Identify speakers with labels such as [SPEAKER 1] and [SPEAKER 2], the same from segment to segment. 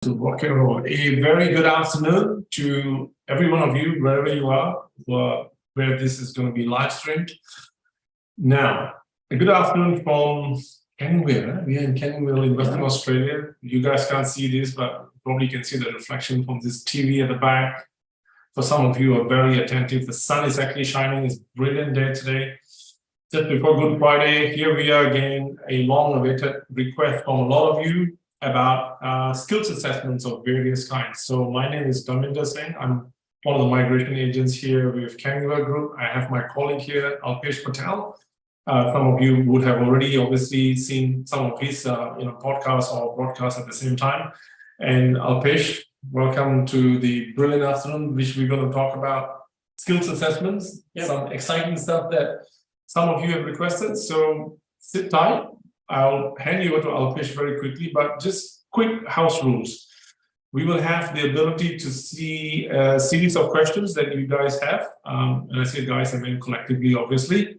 [SPEAKER 1] To rock and roll. A very good afternoon to every one of you, wherever you are, where this is going to be live streamed. Now, a good afternoon from Canningvale. We are in Canningvale in Western Australia. You guys can't see this, but probably can see the reflection from this TV at the back. For some of you who are very attentive, the sun is actually shining. It's a brilliant day today. Just before Good Friday, here we are again, a long-awaited request from a lot of you about skills assessments of various kinds. So my name is Dharmindher Singh. I'm one of the migration agents here with Canningvale Group. I have my colleague here, Alpesh Patel. Some of you would have already obviously seen some of his podcasts or broadcasts at the same time. And Alpesh, welcome to the brilliant afternoon, which we're going to talk about skills assessments, some exciting stuff that some of you have requested. So sit tight. I'll hand you over to Alpesh very quickly, but just quick house rules. We will have the ability to see a series of questions that you guys have. And I say guys, I mean collectively, obviously.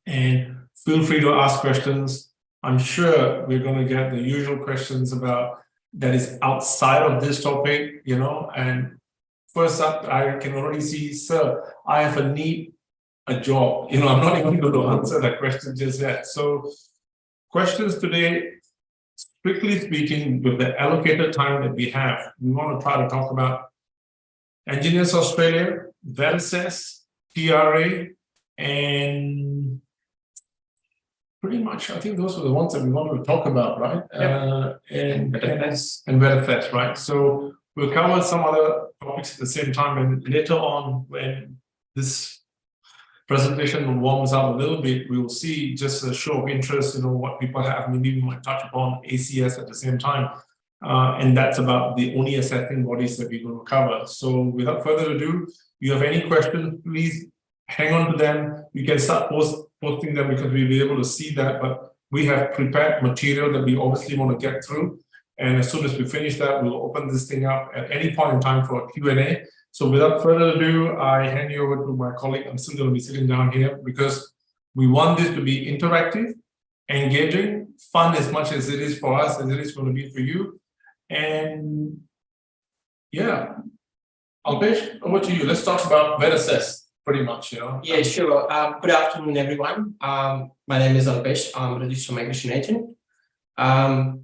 [SPEAKER 1] And feel free to ask questions. I'm sure we're going to get the usual questions about that is outside of this topic, and first up, I can already see, sir, I have a job. I'm not even going to answer that question just yet. So questions today, strictly speaking, with the allocated time that we have, we want to try to talk about Engineers Australia, Vetassess, TRA, and pretty much, I think those were the ones that we wanted to talk about, right? And Vetassess, right? So we'll cover some other topics at the same time, and later on, when this presentation warms up a little bit, we will see just a show of interest, what people have. Maybe we might touch upon ACS at the same time. And that's about the only assessing bodies that we're going to cover. So without further ado, if you have any questions, please hang on to them. You can start posting them because we'll be able to see that. But we have prepared material that we obviously want to get through. And as soon as we finish that, we'll open this thing up at any point in time for a Q&A. So without further ado, I hand you over to my colleague. I'm still going to be sitting down here because we want this to be interactive, engaging, fun as much as it is for us, as it is going to be for you. And yeah, Alpesh, over to you. Let's talk about Vetassess, pretty much,
[SPEAKER 2] Yeah, sure. Good afternoon, everyone. My name is Alpesh. I'm a registered migration agent.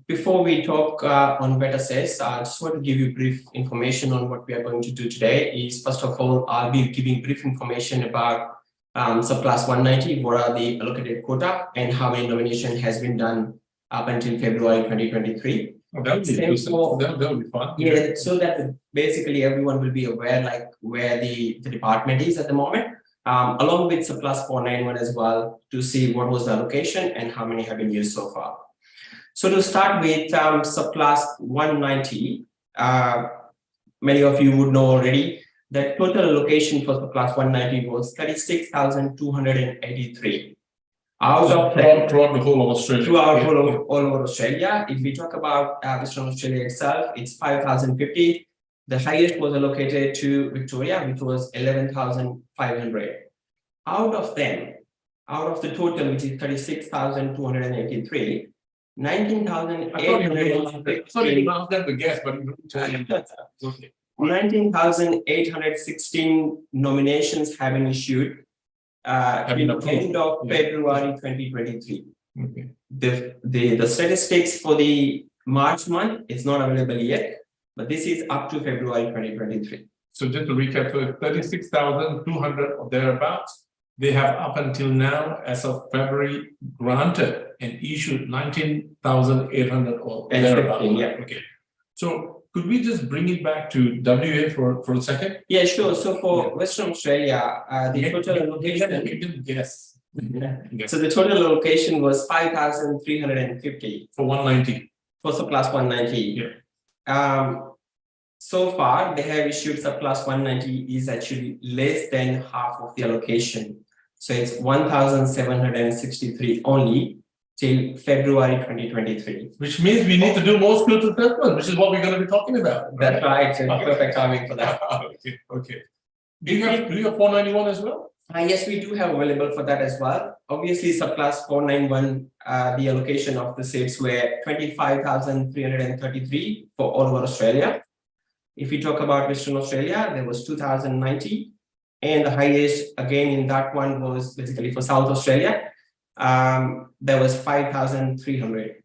[SPEAKER 2] Before we talk on Vetassess, I just want to give you brief information on what we are going to do today. First of all, I'll be giving brief information about subclass 190, what are the allocated quota, and how many nomination has been done up until February 2023.
[SPEAKER 1] Oh, that'll be fun.
[SPEAKER 2] Yeah, so that basically everyone will be aware like where the department is at the moment, along with subclass 491 as well, to see what was the allocation and how many have been used so far. So to start with subclass 190, many of you would know already that total allocation for subclass 190 was 36,283. Out of
[SPEAKER 1] throughout the whole of Australia.
[SPEAKER 2] Throughout all over Australia. If we talk about Western Australia itself, it's 5,050. The highest was allocated to Victoria, which was 11,500. Out of the total, which is 36,283, 19,816 nominations have been issued at the end of February 2023.
[SPEAKER 1] Okay.
[SPEAKER 2] The statistics for the March month is not available yet, but this is up to February 2023.
[SPEAKER 1] So just to recap, so 36,200 or thereabouts, they have up until now, as of February, granted and issued 19,800 or thereabouts.
[SPEAKER 2] Yeah.
[SPEAKER 1] Okay. So could we just bring it back to WA for a second?
[SPEAKER 2] Yeah, sure. So for Western Australia, the total allocation.
[SPEAKER 1] Yes.
[SPEAKER 2] So the total allocation was 5,350
[SPEAKER 1] for 190.
[SPEAKER 2] For subclass 190.
[SPEAKER 1] Yeah.
[SPEAKER 2] So far, they have issued subclass 190 is actually less than half of the allocation. So it's 1,763 only till February 2023.
[SPEAKER 1] Which means we need to do more skills assessment, which is what we're going to be talking about.
[SPEAKER 2] That's right. So perfect timing for that.
[SPEAKER 1] Okay. Do you have 491 as well?
[SPEAKER 2] Yes, we do have available for that as well. Obviously, subclass 491, the allocation of the seats were 25,333 for for all over Australia. If we talk about Western Australia, there was 2,090. And the highest again in that one was basically for South Australia. There was 5,300.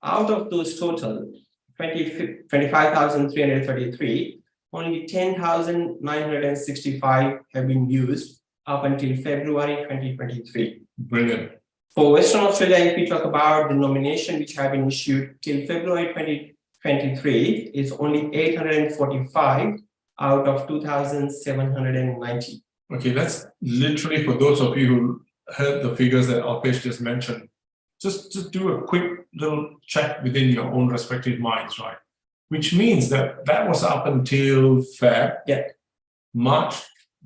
[SPEAKER 2] Out of those total, 25,333, only 10,965 have been used up until February 2023.
[SPEAKER 1] Brilliant.
[SPEAKER 2] For Western Australia, if we talk about the nomination which have been issued till February 2023, it's only 845 out of 2,790.
[SPEAKER 1] Okay, that's literally for those of you who heard the figures that Alpesh just mentioned. Just do a quick little check within your own respective minds, right? Which means that was up until Feb.
[SPEAKER 2] Yeah.
[SPEAKER 1] March,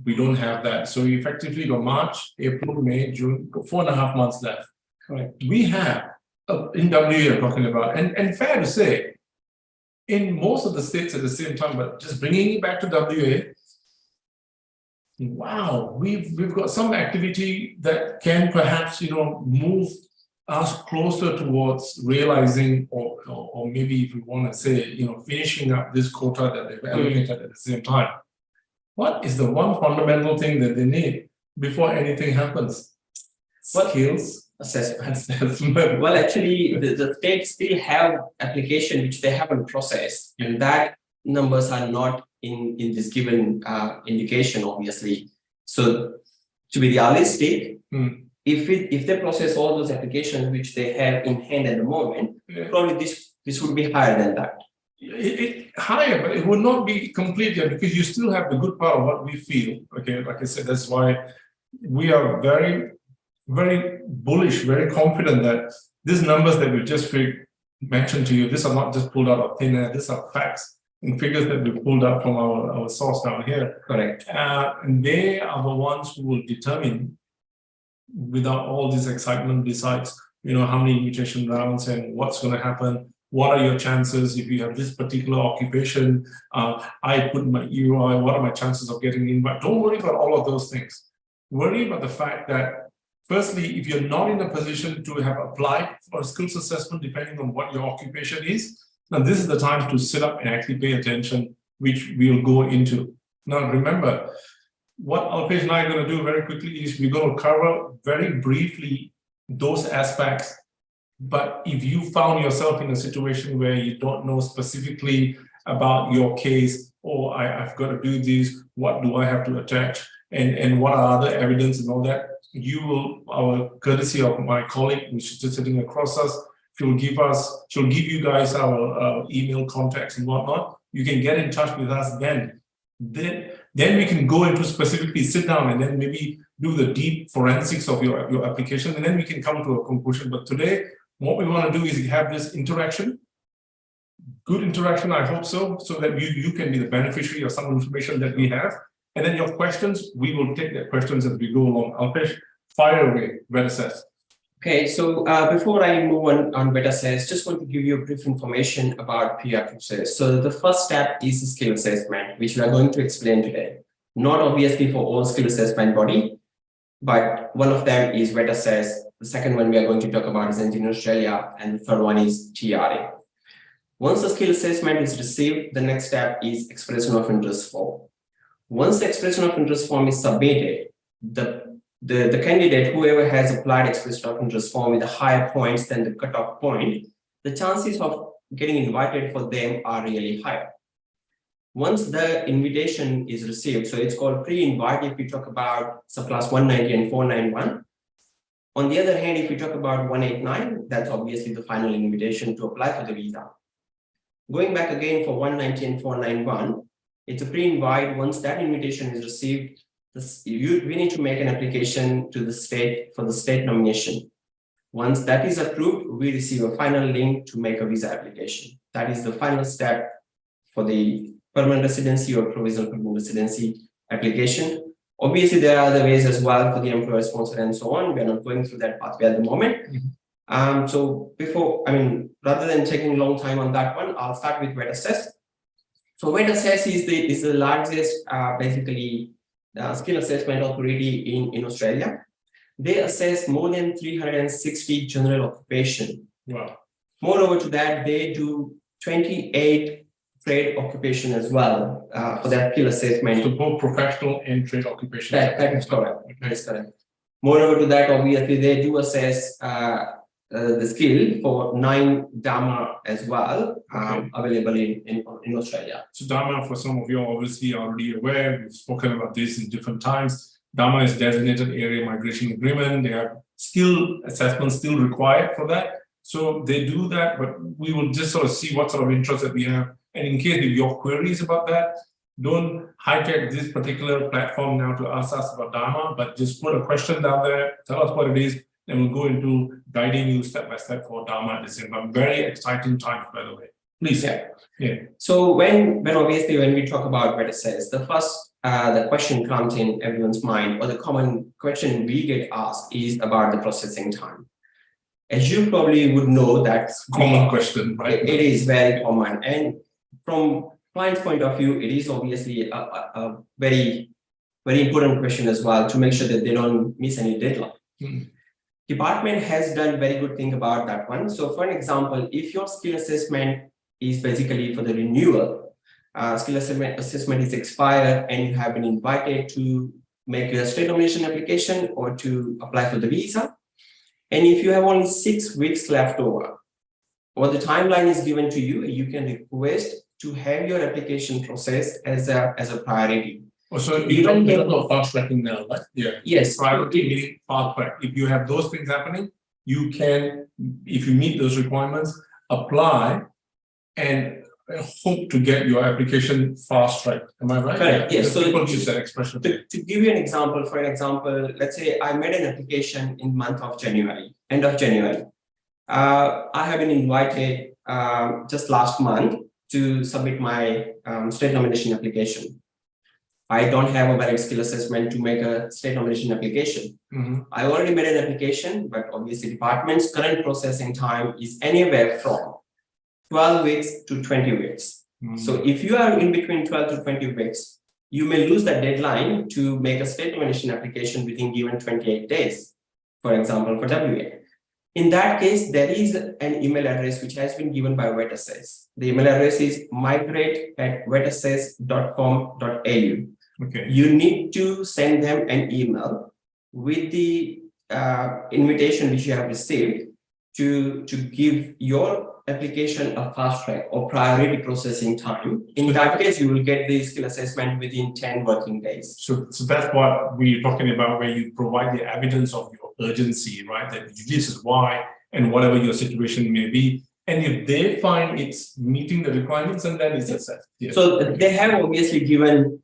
[SPEAKER 1] we don't have that. So you effectively got March, April, May, June, 4.5 months left.
[SPEAKER 2] Correct.
[SPEAKER 1] We have, in WA I'm talking about, and fair to say, in most of the states at the same time, but just bringing it back to WA, wow, we've got some activity that can perhaps, move us closer towards realizing, or maybe if we want to say, finishing up this quota that they've allocated at the same time. What is the one fundamental thing that they need before anything happens? Skills assessment.
[SPEAKER 2] Well, actually, the states still have application which they haven't processed, and that numbers are not in this given indication, obviously. So, to be realistic, if they process all those applications which they have in hand at the moment, probably this would be higher than that.
[SPEAKER 1] Higher, but it would not be complete yet, because you still have the good part of what we feel. Okay, like I said, that's why we are very, very bullish, very confident that these numbers that we just mentioned to you, these are not just pulled out of thin air, these are facts and figures that we pulled out from our source down here.
[SPEAKER 2] Correct.
[SPEAKER 1] And they are the ones who will determine, without all this excitement, besides, how many invitation rounds and what's going to happen. What are your chances if you have this particular occupation? I put my EY, what are my chances of getting in? But don't worry about all of those things. Worry about the fact that, firstly, if you're not in a position to have applied for a skills assessment, depending on what your occupation is, now this is the time to sit up and actually pay attention, which we'll go into. Now, remember, what Alpesh and I are going to do very quickly is we're going to cover very briefly those aspects. But if you found yourself in a situation where you don't know specifically about your case, or I've got to do this, what do I have to attach, and what are other evidence and all that, you will, our courtesy of my colleague, which is just sitting across us, she'll give you guys our email contacts and whatnot. You can get in touch with us then. Then we can go into specifically sit down and then maybe do the deep forensics of your application, and then we can come to a conclusion. But today, what we want to do is have this interaction, good interaction, I hope so that you can be the beneficiary of some information that we have. And then your questions, we will take the questions as we go along. Alpesh, fire away, Vetassess.
[SPEAKER 2] Okay, so before I move on Vetassess, just want to give you a brief information about PR process. So the first step is the skill assessment, which we are going to explain today. Not obviously for all skill assessment body, but one of them is Vetassess. The second one we are going to talk about is Engineering Australia, and the third one is TRA. Once the skill assessment is received, the next step is expression of interest form. Once the expression of interest form is submitted, the candidate, whoever has applied expression of interest form with higher points than the cutoff point, the chances of getting invited for them are really higher. Once the invitation is received, so it's called pre-invite if we talk about subclass 190 and 491. On the other hand, if we talk about 189, that's obviously the final invitation to apply for the visa. Going back again for 190 and 491, it's a pre-invite. Once that invitation is received, we need to make an application to the state for the state nomination. Once that is approved, we receive a final link to make a visa application. That is the final step for the permanent residency or provisional permanent residency application. Obviously, there are other ways as well for the employer sponsor and so on. We are not going through that pathway at the moment. So rather than taking a long time on that one, I'll start with Vetassess. So Vetassess is the largest skill assessment authority in Australia. They assess more than 360 general occupation.
[SPEAKER 1] Wow.
[SPEAKER 2] Moreover to that, they do 28 trade occupation as well for that skill assessment.
[SPEAKER 1] So both professional and trade occupations.
[SPEAKER 2] That is correct. That is correct. Moreover to that, obviously, they do assess the skill for 9 Dharma as well, available in Australia.
[SPEAKER 1] So Dharma, for some of you obviously already aware, we've spoken about this in different times. Dharma is designated area migration agreement. They have skill assessments still required for that. So they do that, but we will just sort of see what sort of interest that we have. And in case of your queries about that, don't hijack this particular platform now to ask us about Dharma, but just put a question down there, tell us what it is, and we'll go into guiding you step by step for Dharma at the same time. Very exciting times, by the way. Please.
[SPEAKER 2] Yeah. So when obviously when we talk about Vetassess, the first the question comes in everyone's mind, or the common question we get asked is about the processing time. As you probably would know, that's
[SPEAKER 1] common question, right?
[SPEAKER 2] It is very common, and from client's point of view, it is obviously a very important question as well, to make sure that they don't miss any deadline. Department has done very good thing about that one. So for an example, if your skill assessment is basically for the renewal, skill assessment is expired and you have been invited to make your state nomination application or to apply for the visa, and if you have only 6 weeks left over, or the timeline is given to you, you can request to have your application processed as a priority.
[SPEAKER 1] Oh, so you don't get a fast tracking now, right? Yeah.
[SPEAKER 2] Yes.
[SPEAKER 1] Priority meaning fast track. If you have those things happening, you can, if you meet those requirements, apply and hope to get your application fast tracked. Am I right?
[SPEAKER 2] Correct. Yes. So
[SPEAKER 1] people use that expression.
[SPEAKER 2] To give you an example, for an example, let's say I made an application in month of January, end of January. I have been invited just last month to submit my state nomination application. I don't have a valid skill assessment to make a state nomination application. I already made an application, but obviously department's current processing time is anywhere from 12 weeks to 20 weeks. So if you are in between 12 to 20 weeks, you may lose that deadline to make a state nomination application within given 28 days, for example, for WA. In that case, there is an email address which has been given by Vetassess. The email address is migrate@vetassess.com.au.
[SPEAKER 1] Okay.
[SPEAKER 2] You need to send them an email with the invitation which you have received to give your application a fast track or priority processing time. In that case, you will get the skill assessment within 10 working days.
[SPEAKER 1] So that's what we're talking about, where you provide the evidence of your urgency, right? That this is why, and whatever your situation may be. And if they find it's meeting the requirements, and then it's assessed. Yeah.
[SPEAKER 2] So they have obviously given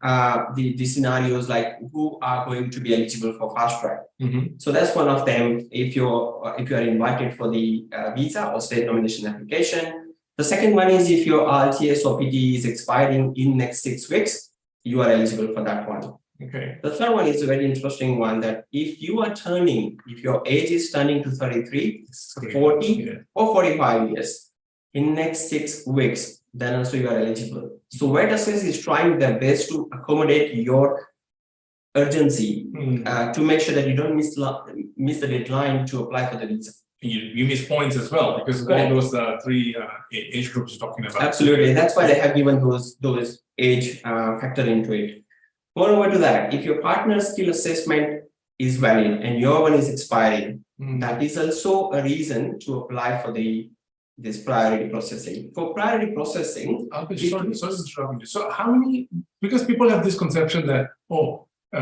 [SPEAKER 2] the scenarios like who are going to be eligible for fast track. So that's one of them. If you are invited for the visa or state nomination application. The second one is if your RTS or PT is expiring in next 6 weeks, you are eligible for that one.
[SPEAKER 1] Okay.
[SPEAKER 2] The third one is a very interesting one, that if your age is turning to 33, 40 or 45 years in next 6 weeks, then also you are eligible. So Vetassess is trying their best to accommodate your urgency to make sure that you don't miss the deadline to apply for the visa.
[SPEAKER 1] You miss points as well, because all those 3 age groups you're talking about.
[SPEAKER 2] Absolutely. That's why they have given those age factor into it. Moreover to that, if your partner's skill assessment is valid and your one is expiring, that is also a reason to apply for this priority processing. For priority processing,
[SPEAKER 1] sorry to interrupt you. So how many? Because people have this conception that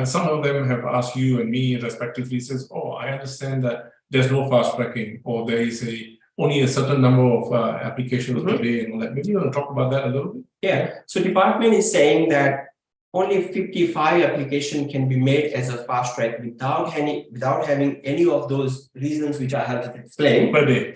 [SPEAKER 1] some of them have asked you and me respectively, says, I understand that there's no fast tracking, or there is only a certain number of applications per day, and all that. Maybe you want to talk about that a little bit?
[SPEAKER 2] Yeah. So department is saying that only 55 applications can be made as a fast track without having any of those reasons which I have explained.
[SPEAKER 1] Per day.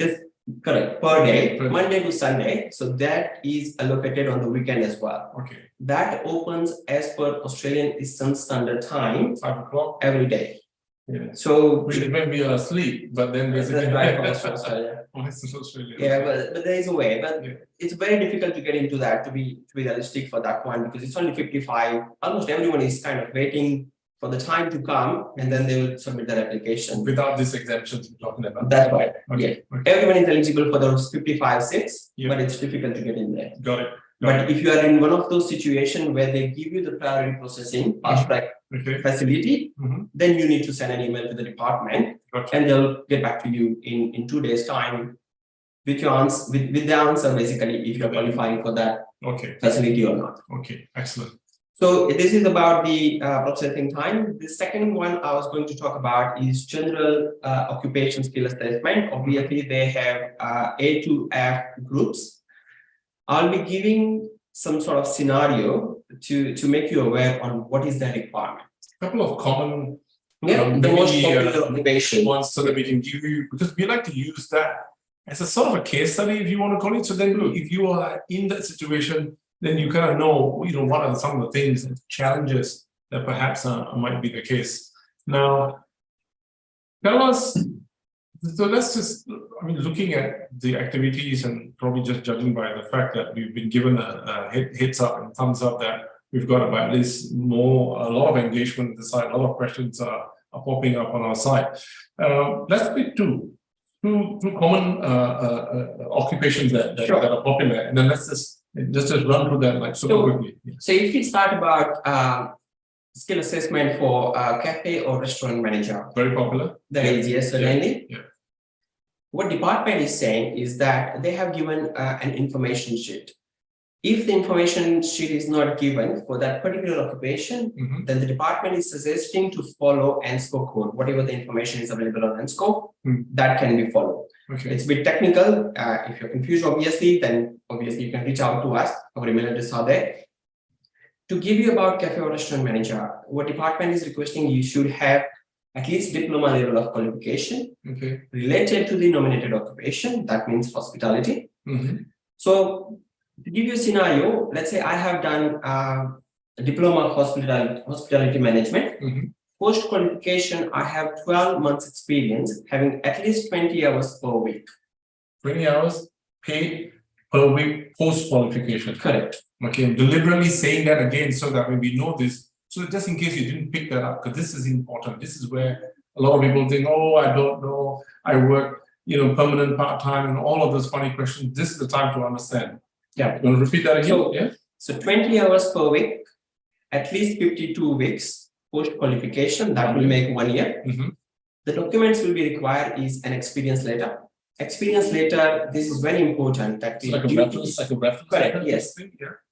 [SPEAKER 2] Correct. Per day, Monday to Sunday. So that is allocated on the weekend as well.
[SPEAKER 1] Okay.
[SPEAKER 2] That opens as per Australian Eastern Standard Time,
[SPEAKER 1] 5 o'clock
[SPEAKER 2] every day.
[SPEAKER 1] Yeah.
[SPEAKER 2] So
[SPEAKER 1] which when we are asleep, but then basically
[SPEAKER 2] right for Australia.
[SPEAKER 1] Australia.
[SPEAKER 2] Yeah, but there is a way. But it's very difficult to get into that, to be realistic for that one, because it's only 55. Almost everyone is kind of waiting for the time to come, and then they will submit their application.
[SPEAKER 1] Without these exemptions we're talking about.
[SPEAKER 2] That's right.
[SPEAKER 1] Okay.
[SPEAKER 2] Yeah. Everyone is eligible for those 55 seats,
[SPEAKER 1] Yeah.
[SPEAKER 2] but it's difficult to get in there.
[SPEAKER 1] Got it.
[SPEAKER 2] But if you are in one of those situations where they give you the priority processing fast track facility, then you need to send an email to the department, and they'll get back to you in 2 days' time with your answer, with the answer basically if you're qualifying for that facility or not.
[SPEAKER 1] Okay, excellent.
[SPEAKER 2] So this is about the processing time. The second one I was going to talk about is general occupation skill assessment. Obviously, they have A to F groups. I'll be giving some sort of scenario to make you aware on what is the requirement.
[SPEAKER 1] A couple of common
[SPEAKER 2] the most popular occupation
[SPEAKER 1] ones so that we can give you, because we like to use that as a sort of a case study, if you want to call it. So then if you are in that situation, then you kind of know, what are some of the things and challenges that perhaps might be the case. Now, tell us, so let's just, looking at the activities and probably just judging by the fact that we've been given a heads up and thumbs up that we've got about at least a lot of engagement on the side, a lot of questions are popping up on our site. Let's pick two common occupations that are popular, and then let's just run through that like super quickly. Yeah.
[SPEAKER 2] So if we start about skill assessment for cafe or restaurant manager.
[SPEAKER 1] Very popular.
[SPEAKER 2] That is, yes, certainly.
[SPEAKER 1] Yeah.
[SPEAKER 2] What department is saying is that they have given an information sheet. If the information sheet is not given for that particular occupation, then the department is suggesting to follow ANSCO code. Whatever the information is available on ANSCO, that can be followed.
[SPEAKER 1] Okay.
[SPEAKER 2] It's a bit technical. If you're confused, then obviously you can reach out to us. Our email address are there. To give you about cafe or restaurant manager, what department is requesting, you should have at least diploma level of qualification related to the nominated occupation. That means hospitality. So to give you a scenario, let's say I have done a diploma of hospitality management. Post qualification, I have 12 months experience, having at least 20 hours per week.
[SPEAKER 1] 20 hours paid per week post qualification.
[SPEAKER 2] Correct.
[SPEAKER 1] Okay, I'm deliberately saying that again so that when we know this, so just in case you didn't pick that up, because this is important. This is where a lot of people think, oh, I don't know, I work, permanent, part-time, and all of those funny questions. This is the time to understand.
[SPEAKER 2] Yeah.
[SPEAKER 1] You want to repeat that again?
[SPEAKER 2] So 20 hours per week, at least 52 weeks post qualification, that will make 1 year. The documents will be required is an experience letter. Experience letter, this is very important. That
[SPEAKER 1] like a reference.
[SPEAKER 2] Correct, yes.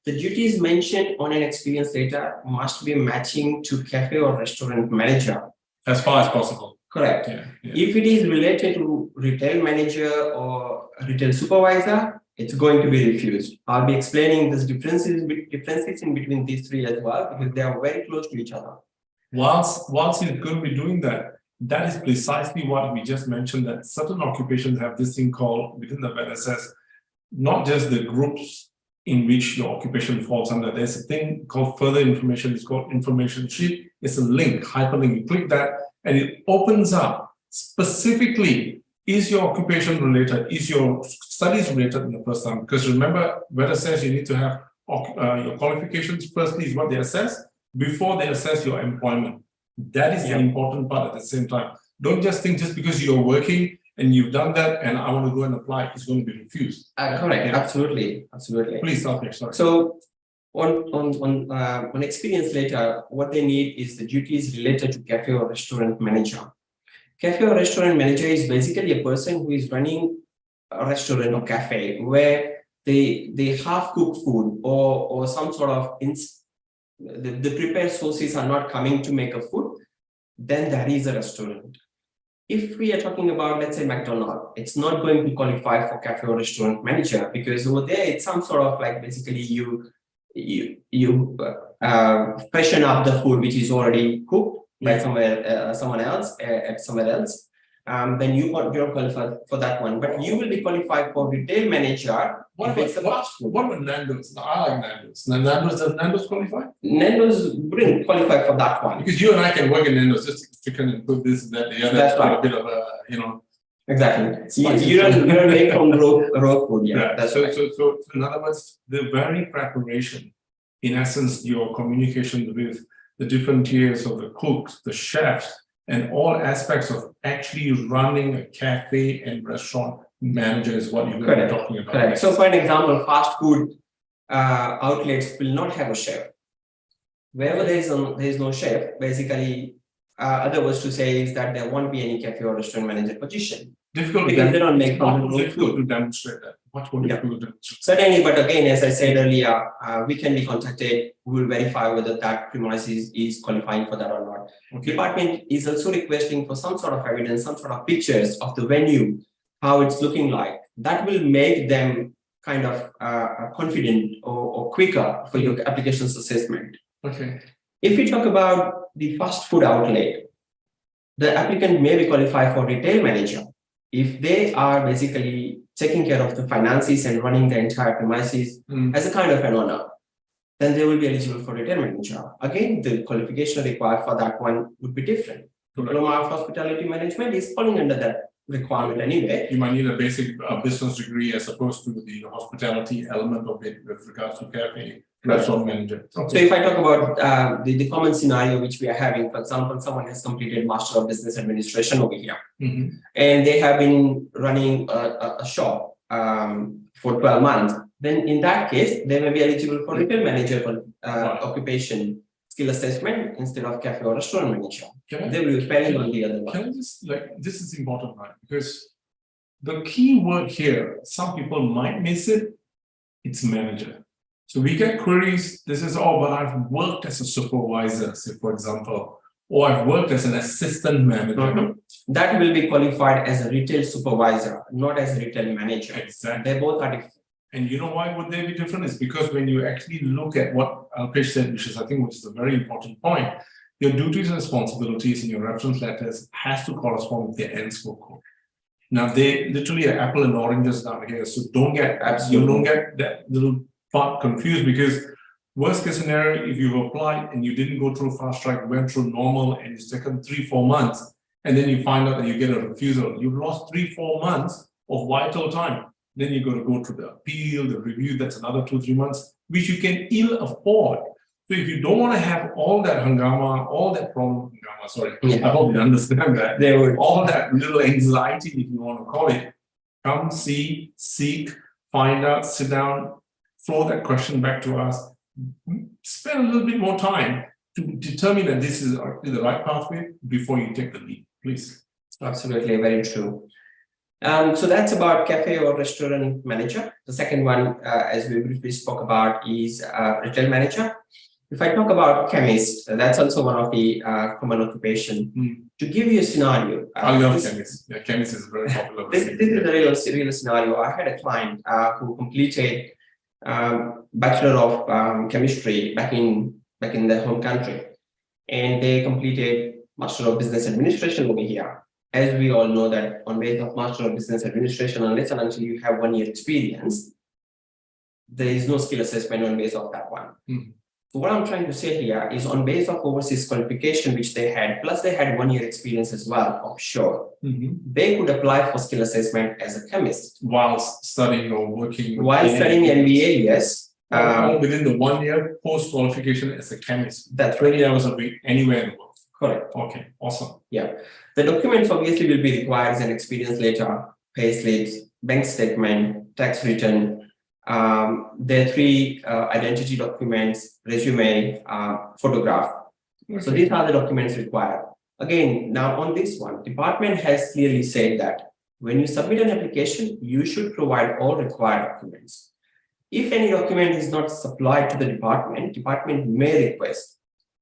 [SPEAKER 2] The duties mentioned on an experience letter must be matching to cafe or restaurant manager.
[SPEAKER 1] As far as possible.
[SPEAKER 2] Correct. If it is related to retail manager or retail supervisor, it's going to be refused. I'll be explaining these differences in between these three as well, because they are very close to each other.
[SPEAKER 1] Whilst he's going to be doing that, that is precisely what we just mentioned, that certain occupations have this thing called, within the Vetassess, not just the groups in which your occupation falls under. There's a thing called further information. It's called information sheet. It's a link, hyperlink. You click that and it opens up specifically, is your occupation related? Is your studies related in the first time? Because remember, Vetassess, you need to have your qualifications. Firstly is what they assess before they assess your employment. That is the important part at the same time. Don't just think just because you're working and you've done that and I want to go and apply, it's going to be refused.
[SPEAKER 2] Correct. Absolutely.
[SPEAKER 1] Please stop here. Sorry.
[SPEAKER 2] So on experience letter, what they need is the duties related to cafe or restaurant manager. Cafe or restaurant manager is basically a person who is running a restaurant or cafe where they half cook food or some sort of the prepared sources are not coming to make a food, then that is a restaurant. If we are talking about, let's say, McDonald's, it's not going to qualify for cafe or restaurant manager, because over there it's some sort of like basically you freshen up the food which is already cooked by someone else at somewhere else. Then you're qualified for that one, but you will be qualified for retail manager.
[SPEAKER 1] What about Nando's? I like Nando's. Does Nando's qualify?
[SPEAKER 2] Nando's wouldn't qualify for that one.
[SPEAKER 1] Because you and I can work in Nando's, just chicken and put this and that, the other.
[SPEAKER 2] That's right.
[SPEAKER 1] A bit of a,
[SPEAKER 2] Exactly. You don't make from raw food. Yeah. That's
[SPEAKER 1] so,
[SPEAKER 2] right.
[SPEAKER 1] so in other words, the very preparation, in essence, your communication with the different tiers of the cooks, the chefs, and all aspects of actually running a cafe and restaurant manager is what you're going to be talking about.
[SPEAKER 2] Correct. So for an example, fast food outlets will not have a chef. Wherever there is no chef, basically, other words to say is that there won't be any cafe or restaurant manager position.
[SPEAKER 1] Difficult
[SPEAKER 2] because they don't make
[SPEAKER 1] difficult to demonstrate that. Much more difficult to demonstrate.
[SPEAKER 2] Certainly, but again, as I said earlier, we can be contacted. We will verify whether that premises is qualifying for that or not.
[SPEAKER 1] Okay.
[SPEAKER 2] Department is also requesting for some sort of evidence, some sort of pictures of the venue, how it's looking like. That will make them kind of confident or quicker for your applications assessment.
[SPEAKER 1] Okay.
[SPEAKER 2] If we talk about the fast food outlet, the applicant may be qualified for retail manager if they are basically taking care of the finances and running the entire premises as a kind of an owner. Then they will be eligible for retail manager. Again, the qualification required for that one would be different. Diploma of hospitality management is falling under that requirement anyway.
[SPEAKER 1] You might need a basic business degree as opposed to the hospitality element of it with regards to cafe, restaurant manager. Okay.
[SPEAKER 2] So if I talk about the common scenario which we are having, for example, someone has completed Master of Business Administration over here, and they have been running a shop for 12 months, then in that case, they may be eligible for retail manager occupation skill assessment instead of cafe or restaurant manager. They will be failing on the other one.
[SPEAKER 1] Can I just, this is important, right? Because the key word here, some people might miss it, it's manager. So we get queries, this is, oh, but I've worked as a supervisor, say for example, or I've worked as an assistant manager.
[SPEAKER 2] That will be qualified as a retail supervisor, not as a retail manager.
[SPEAKER 1] Exactly.
[SPEAKER 2] They both are different.
[SPEAKER 1] And you know why would they be different? It's because when you actually look at what Alpesh said, which is a very important point, your duties and responsibilities in your reference letters has to correspond with their end score code. Now they literally are apple and oranges down here, so don't get that little part confused, because worst case scenario, if you've applied and you didn't go through fast track, went through normal, and it's taken 3-4 months, and then you find out that you get a refusal, you've lost 3-4 months of vital time. Then you got to go through the appeal, the review, that's another 2-3 months, which you can ill afford. So if you don't want to have all that hangama, all that problem, I hope you understand that. All that little anxiety, if you want to call it, come see, seek, find out, sit down, throw that question back to us, spend a little bit more time to determine that this is the right pathway before you take the lead, please.
[SPEAKER 2] Absolutely, very true. So that's about cafe or restaurant manager. The second one, as we briefly spoke about, is retail manager. If I talk about chemist, that's also one of the common occupation. To give you a scenario,
[SPEAKER 1] I love chemist. Yeah, chemist is very popular.
[SPEAKER 2] This is a real scenario. I had a client who completed Bachelor of Chemistry back in their home country, and they completed Master of Business Administration over here. As we all know that on base of Master of Business Administration, unless and until you have 1 year experience, there is no skill assessment on base of that one. So what I'm trying to say here is on base of overseas qualification, which they had, plus they had 1 year experience as well, offshore, they could apply for skill assessment as a chemist.
[SPEAKER 1] While studying or working?
[SPEAKER 2] While studying MBA, yes.
[SPEAKER 1] Within the 1 year post-qualification as a chemist.
[SPEAKER 2] That's
[SPEAKER 1] 20 hours a week, anywhere in the world.
[SPEAKER 2] Correct.
[SPEAKER 1] Okay, awesome.
[SPEAKER 2] Yeah. The documents obviously will be required as an experience letter, pay slips, bank statement, tax return. There are 3 identity documents, resume, photograph. So these are the documents required. Again, now on this one, department has clearly said that when you submit an application, you should provide all required documents. If any document is not supplied to the department may request.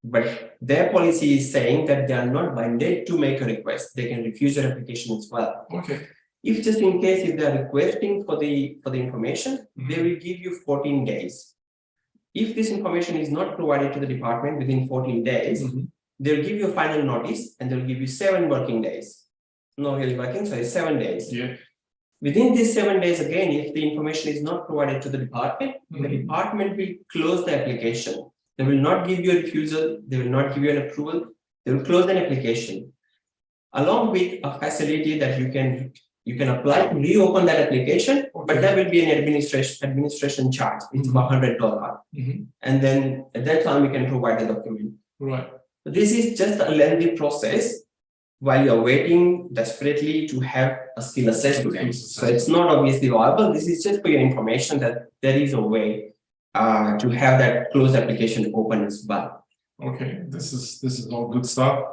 [SPEAKER 2] But their policy is saying that they are not binded to make a request. They can refuse your application as well.
[SPEAKER 1] Okay.
[SPEAKER 2] If just in case if they are requesting for the information, they will give you 14 days. If this information is not provided to the department within 14 days, they'll give you a final notice and they'll give you 7 working days. Not really working, so it's 7 days.
[SPEAKER 1] Yeah.
[SPEAKER 2] Within these 7 days, again, if the information is not provided to the department will close the application. They will not give you a refusal. They will not give you an approval. They will close an application, along with a facility that you can apply to reopen that application. But there will be an administration charge. It's about $100, and then at that time we can provide the document.
[SPEAKER 1] Right.
[SPEAKER 2] This is just a lengthy process while you're waiting desperately to have a skill assessment. So it's not obviously viable. This is just for your information that there is a way to have that closed application open as well.
[SPEAKER 1] Okay, this is all good stuff.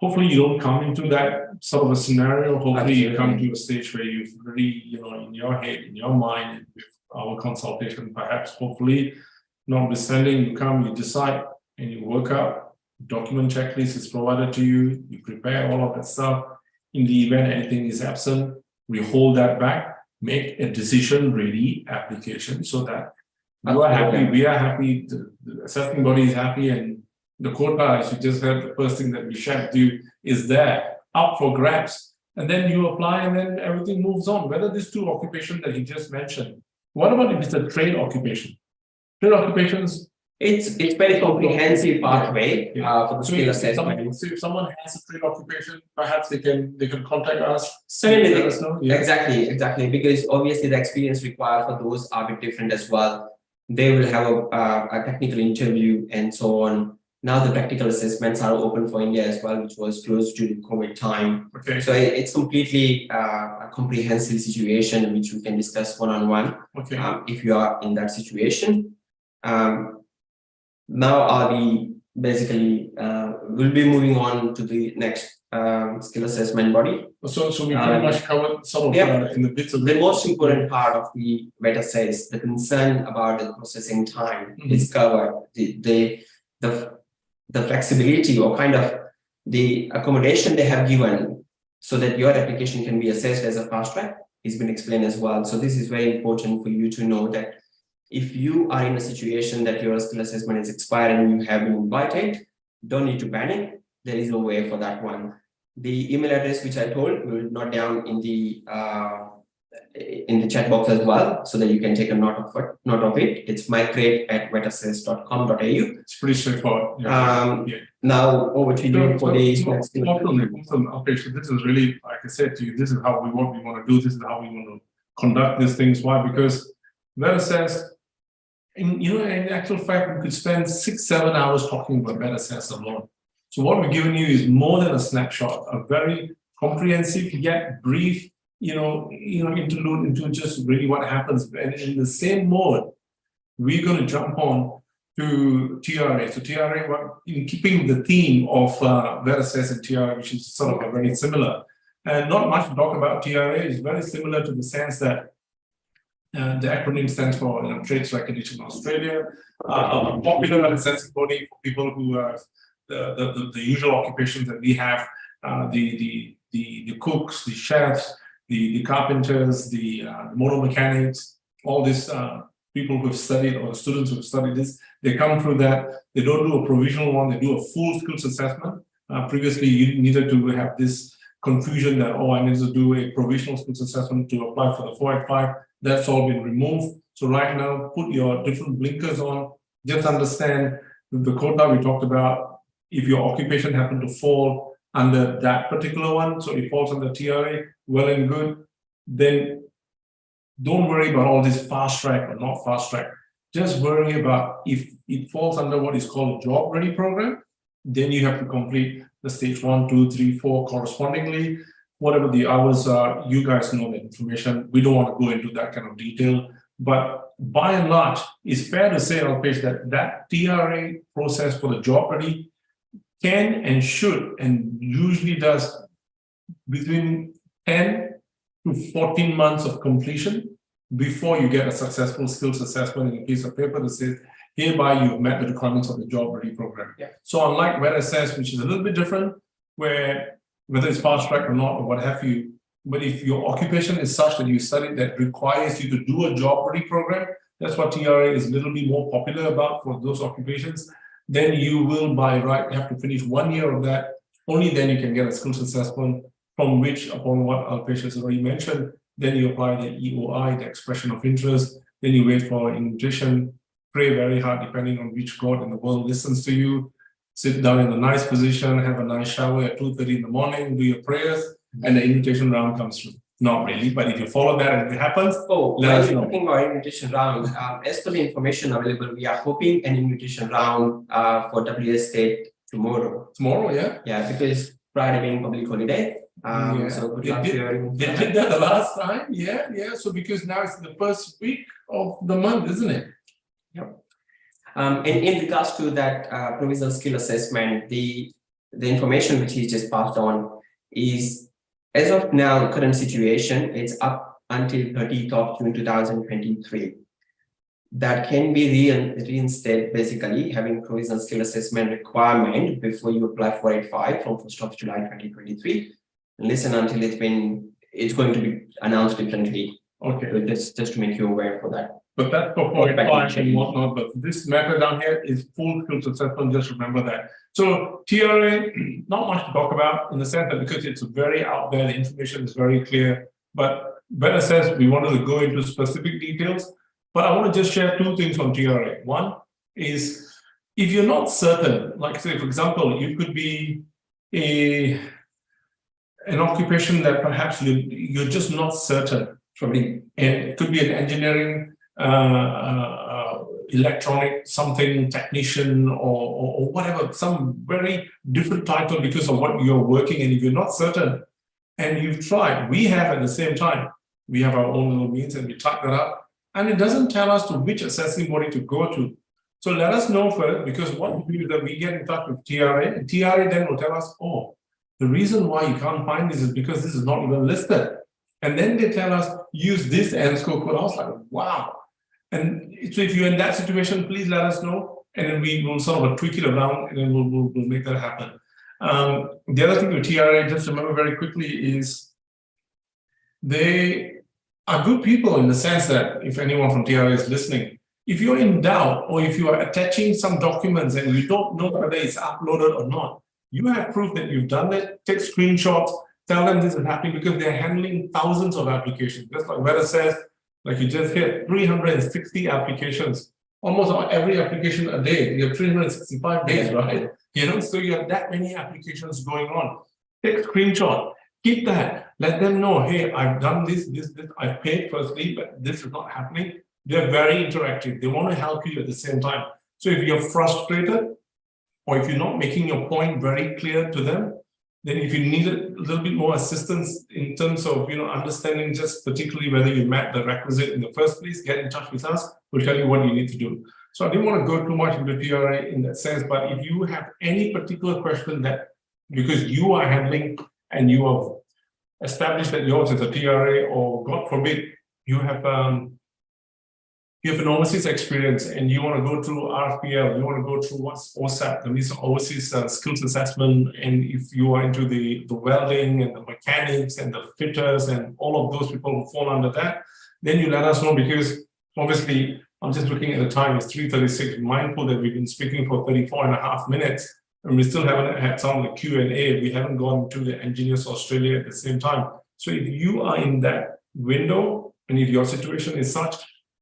[SPEAKER 1] Hopefully you don't come into that sort of a scenario. Hopefully you come to a stage where you've really, in your head, in your mind, and with our consultation, perhaps, hopefully, notwithstanding, you come, you decide, and you work out. Document checklist is provided to you. You prepare all of that stuff. In the event anything is absent, we hold that back, make a decision-ready application so that you are happy, we are happy, the assessing body is happy, and the quota, as you just heard, the first thing that we shared with you is there, up for grabs. And then you apply and then everything moves on. Whether these two occupations that you just mentioned, what about if it's a trade occupation? Trade occupations,
[SPEAKER 2] it's very comprehensive pathway for the skill assessment.
[SPEAKER 1] So if someone has a trade occupation, perhaps they can contact us.
[SPEAKER 2] Certainly,
[SPEAKER 1] let us know. Yeah.
[SPEAKER 2] Exactly, because obviously the experience required for those are a bit different as well. They will have a technical interview and so on. Now the practical assessments are open for India as well, which was closed during COVID time.
[SPEAKER 1] Okay.
[SPEAKER 2] So it's completely a comprehensive situation which we can discuss one-on-one.
[SPEAKER 1] Okay.
[SPEAKER 2] If you are in that situation. Now we'll be moving on to the next skill assessment body.
[SPEAKER 1] So we pretty much covered some of in the bits of
[SPEAKER 2] the most important part of the Vetassess, the concern about the processing time is covered. The flexibility or kind of the accommodation they have given so that your application can be assessed as a fast track has been explained as well. So this is very important for you to know that if you are in a situation that your skill assessment is expired and you have been invited, don't need to panic. There is no way for that one. The email address which I told, we'll note down in the chat box as well, so that you can take a note of it. It's mycrate@vetassess.com.au.
[SPEAKER 1] It's pretty straightforward.
[SPEAKER 2] Now over to you for the next
[SPEAKER 1] Alpesh, this is really, like I said to you, this is what we want to do. This is how we want to conduct these things. Why? Because Vetassess, in actual fact, we could spend 6-7 hours talking about Vetassess alone. So what we're giving you is more than a snapshot, a very comprehensive yet brief, interlude into just really what happens. And in the same mode, we're going to jump on to TRA. So TRA, in keeping the theme of Vetassess and TRA, which is sort of very similar. And not much to talk about TRA. Is very similar to the sense that the acronym stands for Trades Recognition Australia, a popular assessing body for people who have the usual occupations that we have, the cooks, the chefs, the carpenters, the motor mechanics, all these people who have studied, or students who have studied this, they come through that. They don't do a provisional one, they do a full skills assessment. Previously, you needed to have this confusion that, I need to do a provisional skills assessment to apply for the 485. That's all been removed. So right now, put your different blinkers on. Just understand the quota we talked about. If your occupation happened to fall under that particular one, so it falls under TRA, well and good, then don't worry about all this fast track or not fast track. Just worry about if it falls under what is called a job ready program, then you have to complete the stage 1, 2, 3, 4 correspondingly. Whatever the hours are, you guys know the information. We don't want to go into that kind of detail. But by and large, it's fair to say, Alpesh, that TRA process for the job ready can and should and usually does between 10 to 14 months of completion before you get a successful skills assessment in a piece of paper that says, hereby you've met the requirements of the job ready program. Yeah. So unlike Vetassess, which is a little bit different, where whether it's fast track or not or what have you, but if your occupation is such that you studied that requires you to do a job ready program, that's what TRA is a little bit more popular about for those occupations, then you will by right have to finish 1 year of that. Only then you can get a skills assessment, from which, upon what Alpesh has already mentioned, then you apply the EOI, the expression of interest, then you wait for invitation, pray very hard depending on which God in the world listens to you, sit down in a nice position, have a nice shower at 2:30 in the morning, do your prayers, and the invitation round comes through. Not really, but if you follow that and it happens,
[SPEAKER 2] Oh,
[SPEAKER 1] let
[SPEAKER 2] when
[SPEAKER 1] us
[SPEAKER 2] you're
[SPEAKER 1] know.
[SPEAKER 2] talking about invitation round, as per the information available, we are hoping an invitation round for WS State tomorrow.
[SPEAKER 1] Tomorrow, yeah?
[SPEAKER 2] Yeah, because Friday being public holiday.
[SPEAKER 1] Yeah.
[SPEAKER 2] So good
[SPEAKER 1] They
[SPEAKER 2] luck
[SPEAKER 1] did-
[SPEAKER 2] sharing.
[SPEAKER 1] They did that the last time, yeah. So because now it's the first week of the month, isn't it?
[SPEAKER 2] And in regards to that provisional skill assessment, the information which he just passed on is, as of now, current situation, it's up until 30th of June 2023. That can be reinstated, basically having provisional skill assessment requirement before you apply for 8.5 from 1st of July 2023. Listen until it's going to be announced differently.
[SPEAKER 1] Okay.
[SPEAKER 2] So just to make you aware for that.
[SPEAKER 1] But that's for point five and whatnot, but this matter down here is full skills assessment, just remember that. So TRA, not much to talk about in the sense that because it's very out there, the information is very clear, but Vetassess, we wanted to go into specific details, but I want to just share two things on TRA. One is, if you're not certain, like say, for example, you could be an occupation that perhaps you're just not certain, probably, and it could be an engineering, electronic something technician or whatever, some very different title because of what you're working, and if you're not certain and you've tried, we have at the same time, we have our own little means and we type that up, and it doesn't tell us to which assessing body to go to. So let us know first, because what we do is that we get in touch with TRA, and TRA then will tell us, oh, the reason why you can't find this is because this is not even listed. And then they tell us, use this and score code. I was like, wow. And so if you're in that situation, please let us know, and then we will sort of tweak it around, and then we'll make that happen. The other thing with TRA, just remember very quickly, is they are good people in the sense that if anyone from TRA is listening, if you're in doubt or if you are attaching some documents and you don't know whether it's uploaded or not, you have proof that you've done it, take screenshots, tell them this is happening, because they're handling thousands of applications. Just like Vetassess, like you just hit 360 applications, almost on every application a day. You have 365 days, right? You know, so you have that many applications going on. Take a screenshot, keep that, let them know, hey, I've done this, I've paid firstly, but this is not happening. They're very interactive. They want to help you at the same time. So if you're frustrated, or if you're not making your point very clear to them, then if you need a little bit more assistance in terms of, you know, understanding just particularly whether you met the requisite in the first place, get in touch with us. We'll tell you what you need to do. So I didn't want to go too much into TRA in that sense, but if you have any particular question that, because you are handling and you have established that yours is a TRA, or God forbid, you have an overseas experience and you want to go through RPL, you want to go through what's OSAP, the means of overseas skills assessment, and if you are into the welding and the mechanics and the fitters and all of those people who fall under that, then you let us know, because obviously I'm just looking at the time, it's 3:36, mindful that we've been speaking for 34.5 minutes and we still haven't had some of the Q&A. We haven't gone to the Engineers Australia at the same time. So if you are in that window and if your situation is such,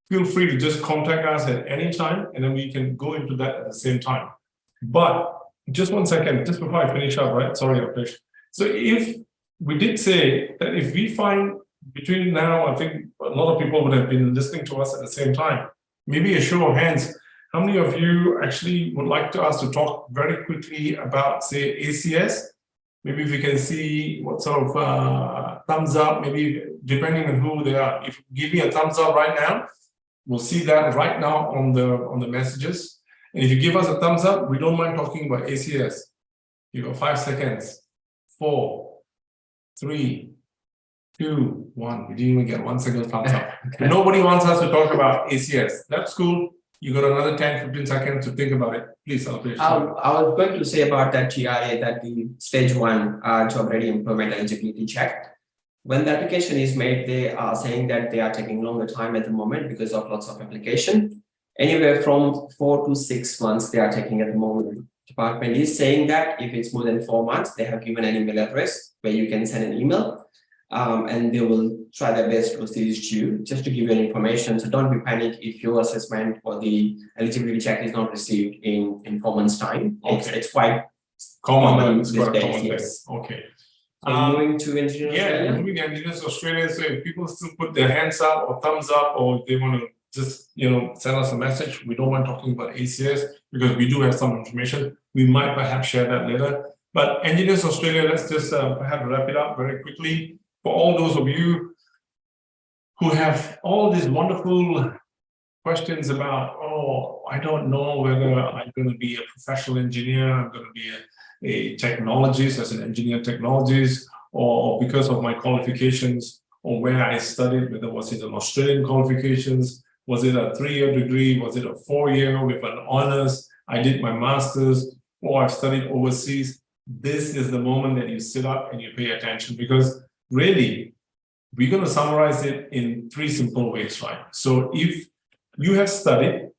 [SPEAKER 1] feel free to just contact us at any time, and then we can go into that at the same time. But just 1 second, just before I finish up, right? Sorry, Alpesh. So if we did say that if we find between now, I think a lot of people would have been listening to us at the same time, maybe a show of hands, how many of you actually would like us to talk very quickly about, say, ACS? Maybe if we can see what sort of thumbs up, maybe depending on who they are. If you give me a thumbs up right now, we'll see that right now on the messages. And if you give us a thumbs up, we don't mind talking about ACS. You got 5 seconds. 4, 3, 2, 1. We didn't even get 1 second thumbs up. Nobody wants us to talk about ACS. That's cool. You got another 10, 15 seconds to think about it. Please, Alpesh.
[SPEAKER 2] I was going to say about that TRA, that the stage 1 job ready employment eligibility check. When the application is made, they are saying that they are taking longer time at the moment because of lots of application. Anywhere from 4 to 6 months they are taking at the moment. Department is saying that if it's more than 4 months, they have given an email address where you can send an email, and they will try their best to assist you. Just to give you an information, so don't be panicked if your assessment or the eligibility check is not received in 4 months' time.
[SPEAKER 1] Okay.
[SPEAKER 2] It's quite
[SPEAKER 1] common
[SPEAKER 2] these days,
[SPEAKER 1] thing.
[SPEAKER 2] yes.
[SPEAKER 1] Okay.
[SPEAKER 2] Moving to Engineers Australia?
[SPEAKER 1] Moving to Engineers Australia. So if people still put their hands up or thumbs up, or if they want to just, send us a message, we don't want talking about ACS because we do have some information. We might perhaps share that later. But Engineers Australia, let's just perhaps wrap it up very quickly. For all those of you who have all these wonderful questions about, I don't know whether I'm going to be a professional engineer, I'm going to be a technologist as an engineer technologist, or because of my qualifications or where I studied, whether was it an Australian qualifications, was it a 3-year degree, was it a 4-year with an honors, I did my master's, or I've studied overseas. This is the moment that you sit up and you pay attention, because really, we're going to summarize it in 3 simple ways, right? So if you have studied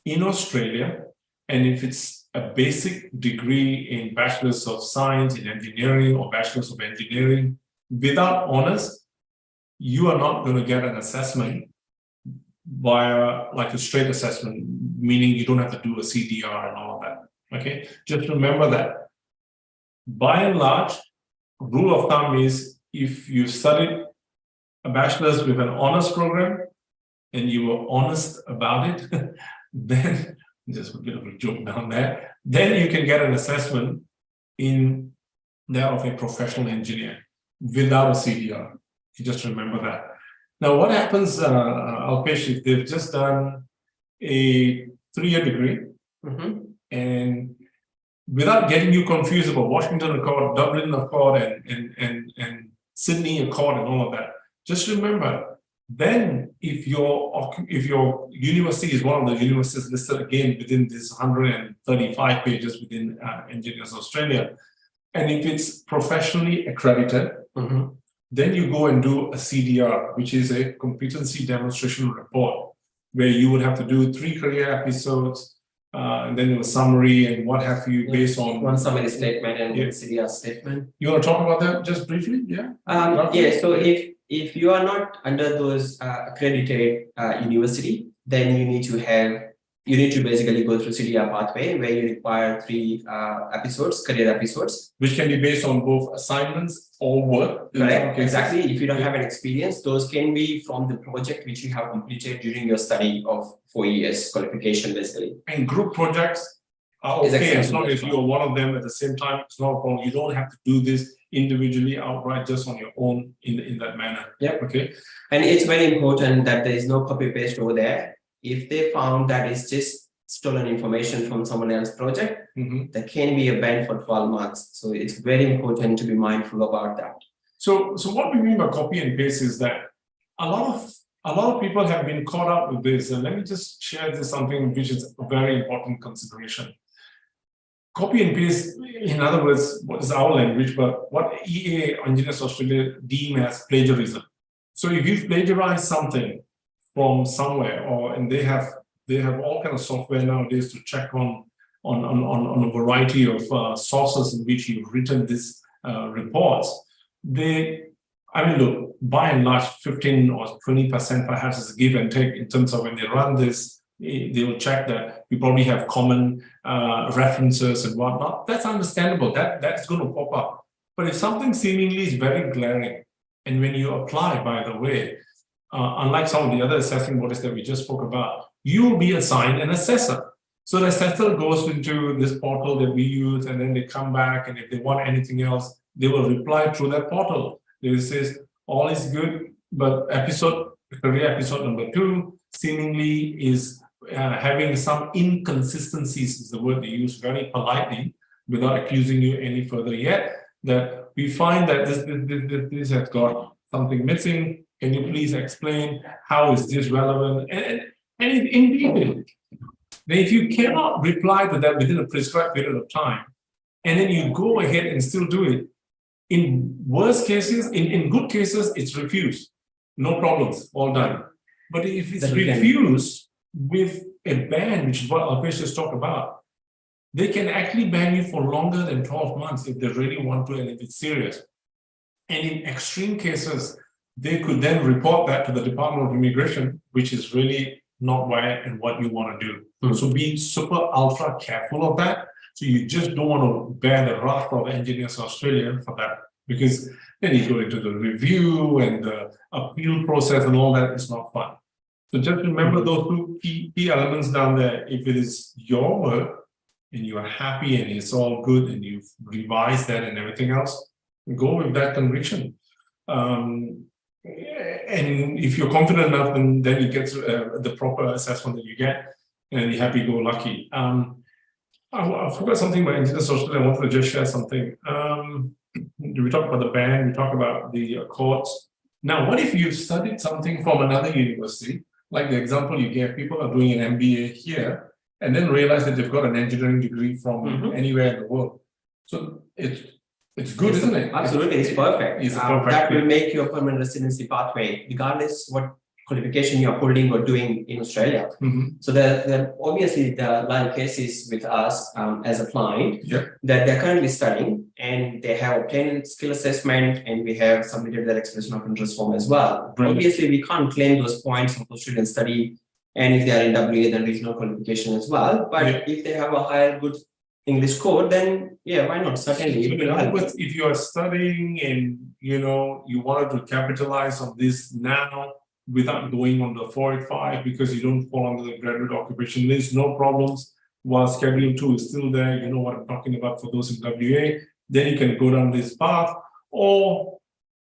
[SPEAKER 1] in Australia, and if it's a basic degree in Bachelor's of Science in Engineering or Bachelor's of Engineering without honors, you are not going to get an assessment via like a straight assessment, meaning you don't have to do a CDR and all of that. Okay, just remember that. By and large, rule of thumb is if you studied a bachelor's with an honors program and you were honest about it, then just a bit of a joke down there, then you can get an assessment in that of a professional engineer without a CDR. You just remember that. Now, what happens, Alpesh, if they've just done a 3-year degree and without getting you confused about Washington Accord, Dublin Accord, and Sydney Accord and all of that, just remember, then if your university is one of the universities listed again within this 135 pages within Engineers Australia, and if it's professionally accredited, then you go and do a CDR, which is a competency demonstration report, where you would have to do 3 career episodes, and then a summary and what have you based on
[SPEAKER 2] one summary statement and CDR statement.
[SPEAKER 1] You want to talk about that just briefly?
[SPEAKER 2] So if you are not under those accredited university, then you need to basically go through CDR pathway, where you require 3 episodes, career episodes,
[SPEAKER 1] which can be based on both assignments or work.
[SPEAKER 2] Correct, exactly. If you don't have an experience, those can be from the project which you have completed during your study of 4 years qualification, basically.
[SPEAKER 1] And group projects are okay as long as you are one of them at the same time. It's not a problem. You don't have to do this individually outright just on your own in that manner.
[SPEAKER 2] Yep.
[SPEAKER 1] Okay.
[SPEAKER 2] And it's very important that there is no copy paste over there. If they found that it's just stolen information from someone else's project, there can be a ban for 12 months. So it's very important to be mindful about that.
[SPEAKER 1] So what we mean by copy and paste is that a lot of people have been caught up with this. And let me just share this something which is a very important consideration. Copy and paste, in other words, what is our language, but what EA Engineers Australia deem as plagiarism. So if you've plagiarized something from somewhere, and they have all kind of software nowadays to check on a variety of sources in which you've written these reports. Look, by and large, 15 or 20% perhaps is a give and take in terms of when they run this, they will check that you probably have common references and whatnot. That's understandable. That's going to pop up. But if something seemingly is very glaring, and when you apply, by the way, unlike some of the other assessing bodies that we just spoke about, you will be assigned an assessor. So the assessor goes into this portal that we use, and then they come back, and if they want anything else, they will reply through that portal. They will say, all is good, but career episode number 2 seemingly is having some inconsistencies, is the word they use very politely, without accusing you any further yet, that we find that this has got something missing. Can you please explain how is this relevant? And indeed, then if you cannot reply to that within a prescribed period of time, and then you go ahead and still do it, in worst cases, in good cases, it's refused. No problems, all done. But if it's refused with a ban, which is what Alpesh just talked about, they can actually ban you for longer than 12 months if they really want to and if it's serious. And in extreme cases, they could then report that to the Department of Immigration, which is really not where and what you want to do. So be super ultra careful of that. So you just don't want to bear the wrath of Engineers Australia for that because then you go into the review and the appeal process and all that. It's not fun. So just remember those two key elements down there. If it is your work and you are happy and it's all good and you've revised that and everything else, go with that conviction. And if you're confident enough, then you get the proper assessment that you get, and you're happy-go-lucky. I forgot something about Indigenous Australia. I wanted to just share something. We talked about the band, we talked about the courts. Now, what if you've studied something from another university, like the example you gave, people are doing an MBA here, and then realize that they've got an engineering degree from anywhere in the world. So it's good, isn't it?
[SPEAKER 2] Absolutely, it's perfect.
[SPEAKER 1] It's perfect.
[SPEAKER 2] That will make your permanent residency pathway, regardless what qualification you're holding or doing in Australia. So obviously the line cases with us as a client that they're currently studying and they have obtained skill assessment, and we have submitted their expression of interest form as well.
[SPEAKER 1] Brilliant.
[SPEAKER 2] Obviously, we can't claim those points of Australian study, and if they are in WA, then regional qualification as well. But if they have a higher good English score, then why not? Certainly.
[SPEAKER 1] If you are studying and you wanted to capitalize on this now without going on the 485 because you don't fall under the graduate occupation list, no problems. While Schedule 2 is still there, you know what I'm talking about for those in WA, then you can go down this path, or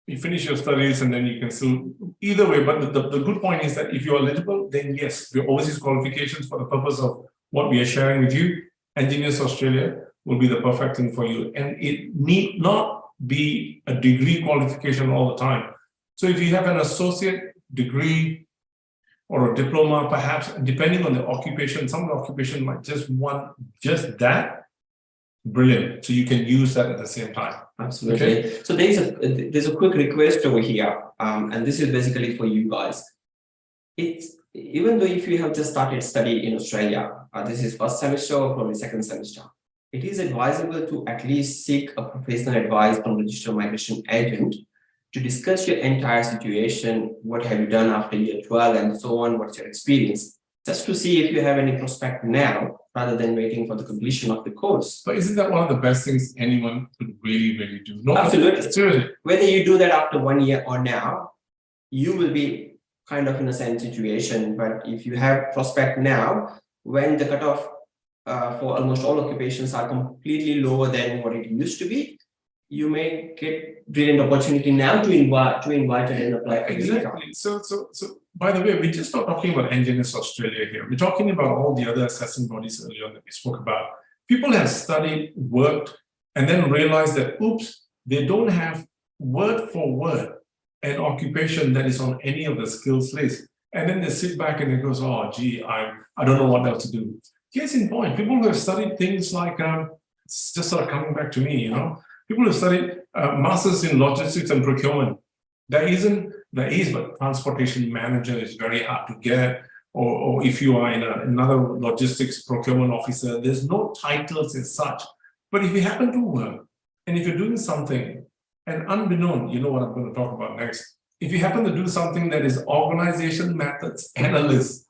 [SPEAKER 1] you finish your studies and then you can still, either way. But the good point is that if you're eligible, then yes, your overseas qualifications for the purpose of what we are sharing with you, Engineers Australia will be the perfect thing for you. And it need not be a degree qualification all the time. So if you have an associate degree or a diploma, perhaps, depending on the occupation, some of the occupation might just want just that. Brilliant. So you can use that at the same time.
[SPEAKER 2] Absolutely. Okay. So there's a quick request over here, and this is basically for you guys. It's even though if you have just started study in Australia, this is first semester or probably second semester, it is advisable to at least seek a professional advice from registered migration agent to discuss your entire situation. What have you done after year 12 and so on? What's your experience? Just to see if you have any prospect now, rather than waiting for the completion of the course.
[SPEAKER 1] But isn't that one of the best things anyone could really do? No,
[SPEAKER 2] absolutely.
[SPEAKER 1] Seriously.
[SPEAKER 2] Whether you do that after 1 year or now, you will be kind of in the same situation. But if you have prospect now, when the cutoff for almost all occupations are completely lower than what it used to be, you may get brilliant opportunity now to invite and apply for
[SPEAKER 1] exactly. So by the way, we're just not talking about Engineers Australia here. We're talking about all the other assessing bodies earlier that we spoke about. People have studied, worked, and then realized that, oops, they don't have word for word an occupation that is on any of the skills list. And then they sit back and they go, oh, gee, I don't know what else to do. Case in point, people who have studied things like, it's just sort of coming back to me, people who studied masters in logistics and procurement. There is, but transportation manager is very hard to get. Or if you are in another logistics procurement officer, there's no titles as such. But if you happen to work, and if you're doing something, and unbeknown, you know what I'm going to talk about next. If you happen to do something that is organization methods analyst,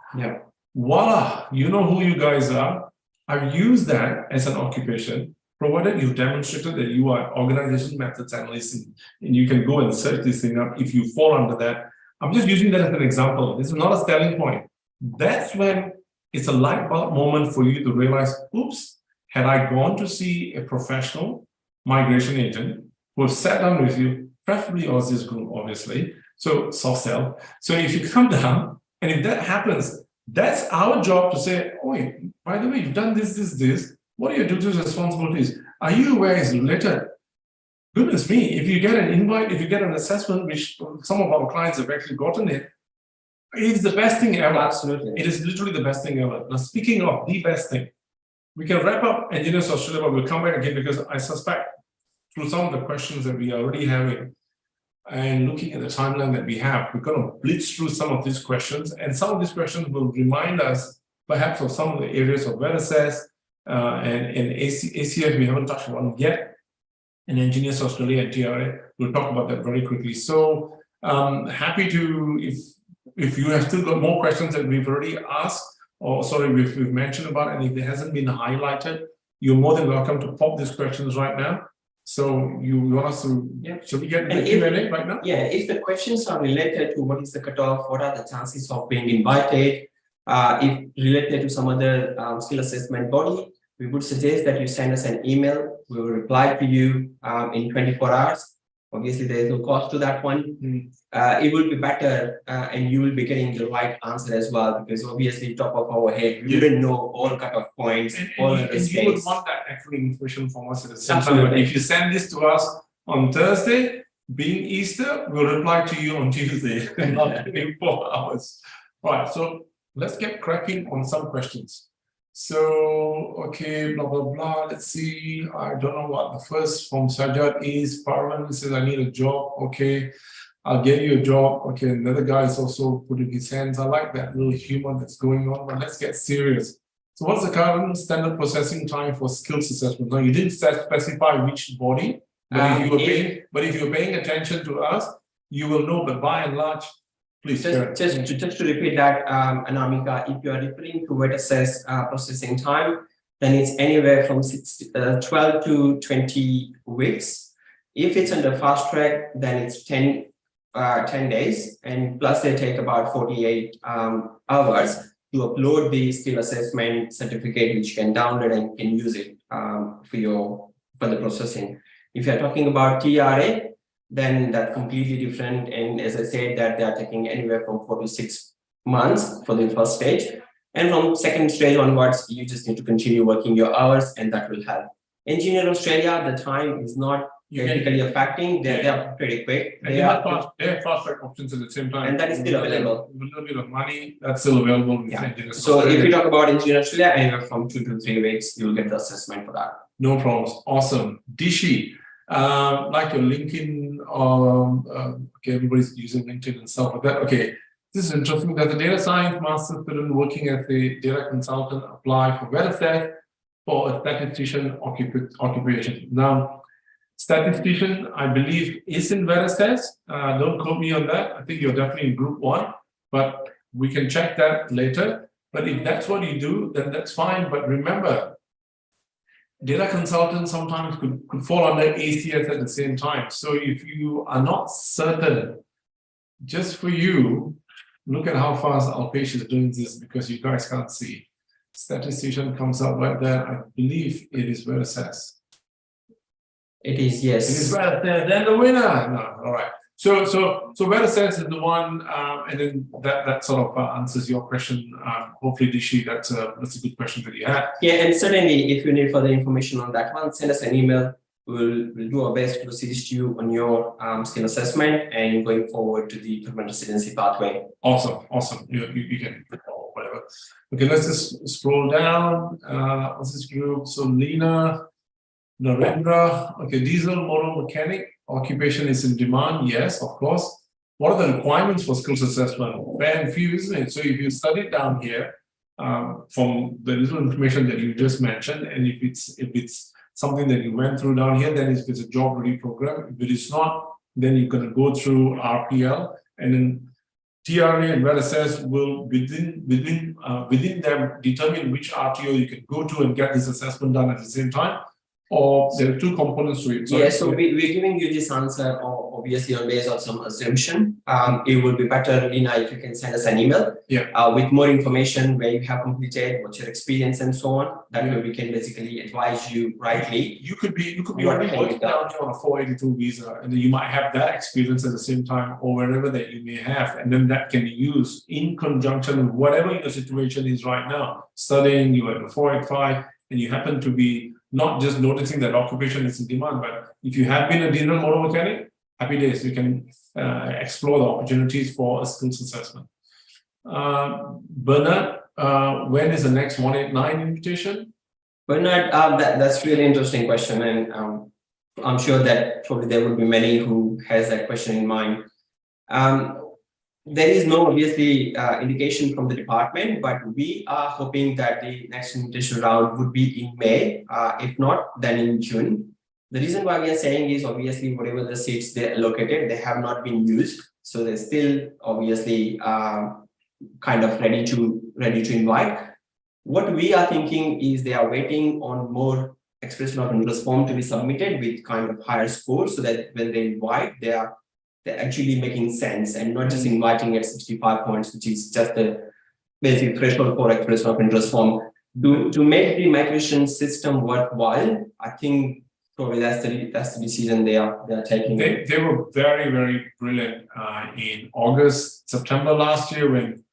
[SPEAKER 1] voila, you know who you guys are. I've used that as an occupation, provided you've demonstrated that you are organization methods analyst, and you can go and search this thing up if you fall under that. I'm just using that as an example. This is not a selling point. That's when it's a light bulb moment for you to realize, oops, had I gone to see a professional migration agent who have sat down with you, preferably Aussizz group, obviously, so soft sell. So if you come down, and if that happens, that's our job to say, oh, by the way, you've done this. What are your duties and responsibilities? Are you aware it's related? Goodness me, if you get an invite, if you get an assessment, which some of our clients have actually gotten it, it's the best thing ever.
[SPEAKER 2] Absolutely.
[SPEAKER 1] It is literally the best thing ever. Now, speaking of the best thing, we can wrap up Engineers Australia, but we'll come back again because I suspect through some of the questions that we are already having and looking at the timeline that we have, we're going to blitz through some of these questions, and some of these questions will remind us perhaps of some of the areas of Vetassess and ACF we haven't touched on yet, and Engineers Australia and TRA. We'll talk about that very quickly. So happy to, if you have still got more questions that we've already asked, or sorry, we've mentioned about, and if it hasn't been highlighted, you're more than welcome to pop these questions right now. So you want us to, should we get the Q&A right now?
[SPEAKER 2] Yeah, if the questions are related to what is the cutoff, what are the chances of being invited, if related to some other skill assessment body, we would suggest that you send us an email. We will reply to you in 24 hours. Obviously, there is no cost to that one. It will be better and you will be getting the right answer as well, because obviously, top of our head, we wouldn't know all cutoff points, all the
[SPEAKER 1] and you would want that accurate information from us at the same time. But if you send this to us on Thursday, being Easter, we'll reply to you on Tuesday, not 24 hours. All right, so let's get cracking on some questions. So, okay, blah, blah, blah. Let's see. I don't know what the first from Sajad is. Parliament says, I need a job. Okay, I'll get you a job. Okay, another guy is also putting his hands. I like that little humor that's going on, but let's get serious. So what's the current standard processing time for skills assessment? Now, you didn't specify which body, but if you're paying attention to us, you will know, but by and large, please.
[SPEAKER 2] Just to repeat that, Anamika, if you are referring to Vetassess processing time, then it's anywhere from 12 to 20 weeks. If it's under fast track, then it's 10 days, and plus they take about 48 hours to upload the skill assessment certificate, which you can download and can use it for the processing. If you're talking about TRA, then that's completely different. And as I said, that they are taking anywhere from 4 to 6 months for the first stage. And from second stage onwards, you just need to continue working your hours, and that will help. Engineer Australia, the time is not technically affecting. They are pretty quick.
[SPEAKER 1] They have fast track options at the same time.
[SPEAKER 2] And that is still available.
[SPEAKER 1] With a little bit of money, that's still available.
[SPEAKER 2] So if you talk about Engineer Australia, anywhere from 2 to 3 weeks, you'll get the assessment for that.
[SPEAKER 1] No problems. Awesome. Dishi. Like your LinkedIn, okay, everybody's using LinkedIn and stuff like that. Okay, this is interesting. That the data science master student working as a data consultant apply for Vetassess for a statistician occupation. Now, statistician, I believe, is in Vetassess. Don't quote me on that. I think you're definitely in group 1, but we can check that later. But if that's what you do, then that's fine. But remember, data consultants sometimes could fall under ACS at the same time. So if you are not certain, just for you, look at how fast Alpesh is doing this, because you guys can't see. Statistician comes up right there. I believe it is Vetassess.
[SPEAKER 2] It is, yes.
[SPEAKER 1] It is Vetassess, then the winner. No, all right. So Vetassess is the one, and then that sort of answers your question. Hopefully, Dishi, that's a good question that you had.
[SPEAKER 2] Yeah, and certainly, if you need further information on that one, send us an email. We'll do our best to assist you on your skill assessment and going forward to the permanent residency pathway.
[SPEAKER 1] Awesome. You can whatever. Okay, let's just scroll down. What's this group? So Lena, Narendra. Okay, diesel motor mechanic. Occupation is in demand, yes, of course. What are the requirements for skills assessment? Fair and few, isn't it? So if you study down here, from the little information that you just mentioned, and if it's something that you went through down here, then if it's a job ready program. If it is not, then you're going to go through RPL, and then TRA and Vetassess will within them determine which RTO you can go to and get this assessment done at the same time. Or there are two components to it.
[SPEAKER 2] So we're giving you this answer obviously on based on some assumption. It would be better, Lina, if you can send us an email with more information where you have completed, what's your experience and so on. That way we can basically advise you rightly.
[SPEAKER 1] You could be already working down here on a 482 visa, and then you might have that experience at the same time, or wherever that you may have, and then that can be used in conjunction with whatever your situation is right now. Studying, you are at a 485, and you happen to be not just noticing that occupation is in demand, but if you have been a diesel motor mechanic, happy days, you can explore the opportunities for a skills assessment. Bernard, when is the next 189 invitation?
[SPEAKER 2] Bernard, that's really interesting question, and I'm sure that probably there will be many who has that question in mind. There is no obviously indication from the department, but we are hoping that the next invitation round would be in May. If not, then in June. The reason why we are saying is obviously whatever the seats they allocated, they have not been used. So they're still obviously kind of ready to invite. What we are thinking is they are waiting on more expression of interest form to be submitted with kind of higher score, so that when they invite, they're actually making sense and not just inviting at 65 points, which is just the basic threshold for expression of interest form. To make the migration system worthwhile, I think probably that's the decision they are taking.
[SPEAKER 1] They were very, very brilliant in August, September last year, when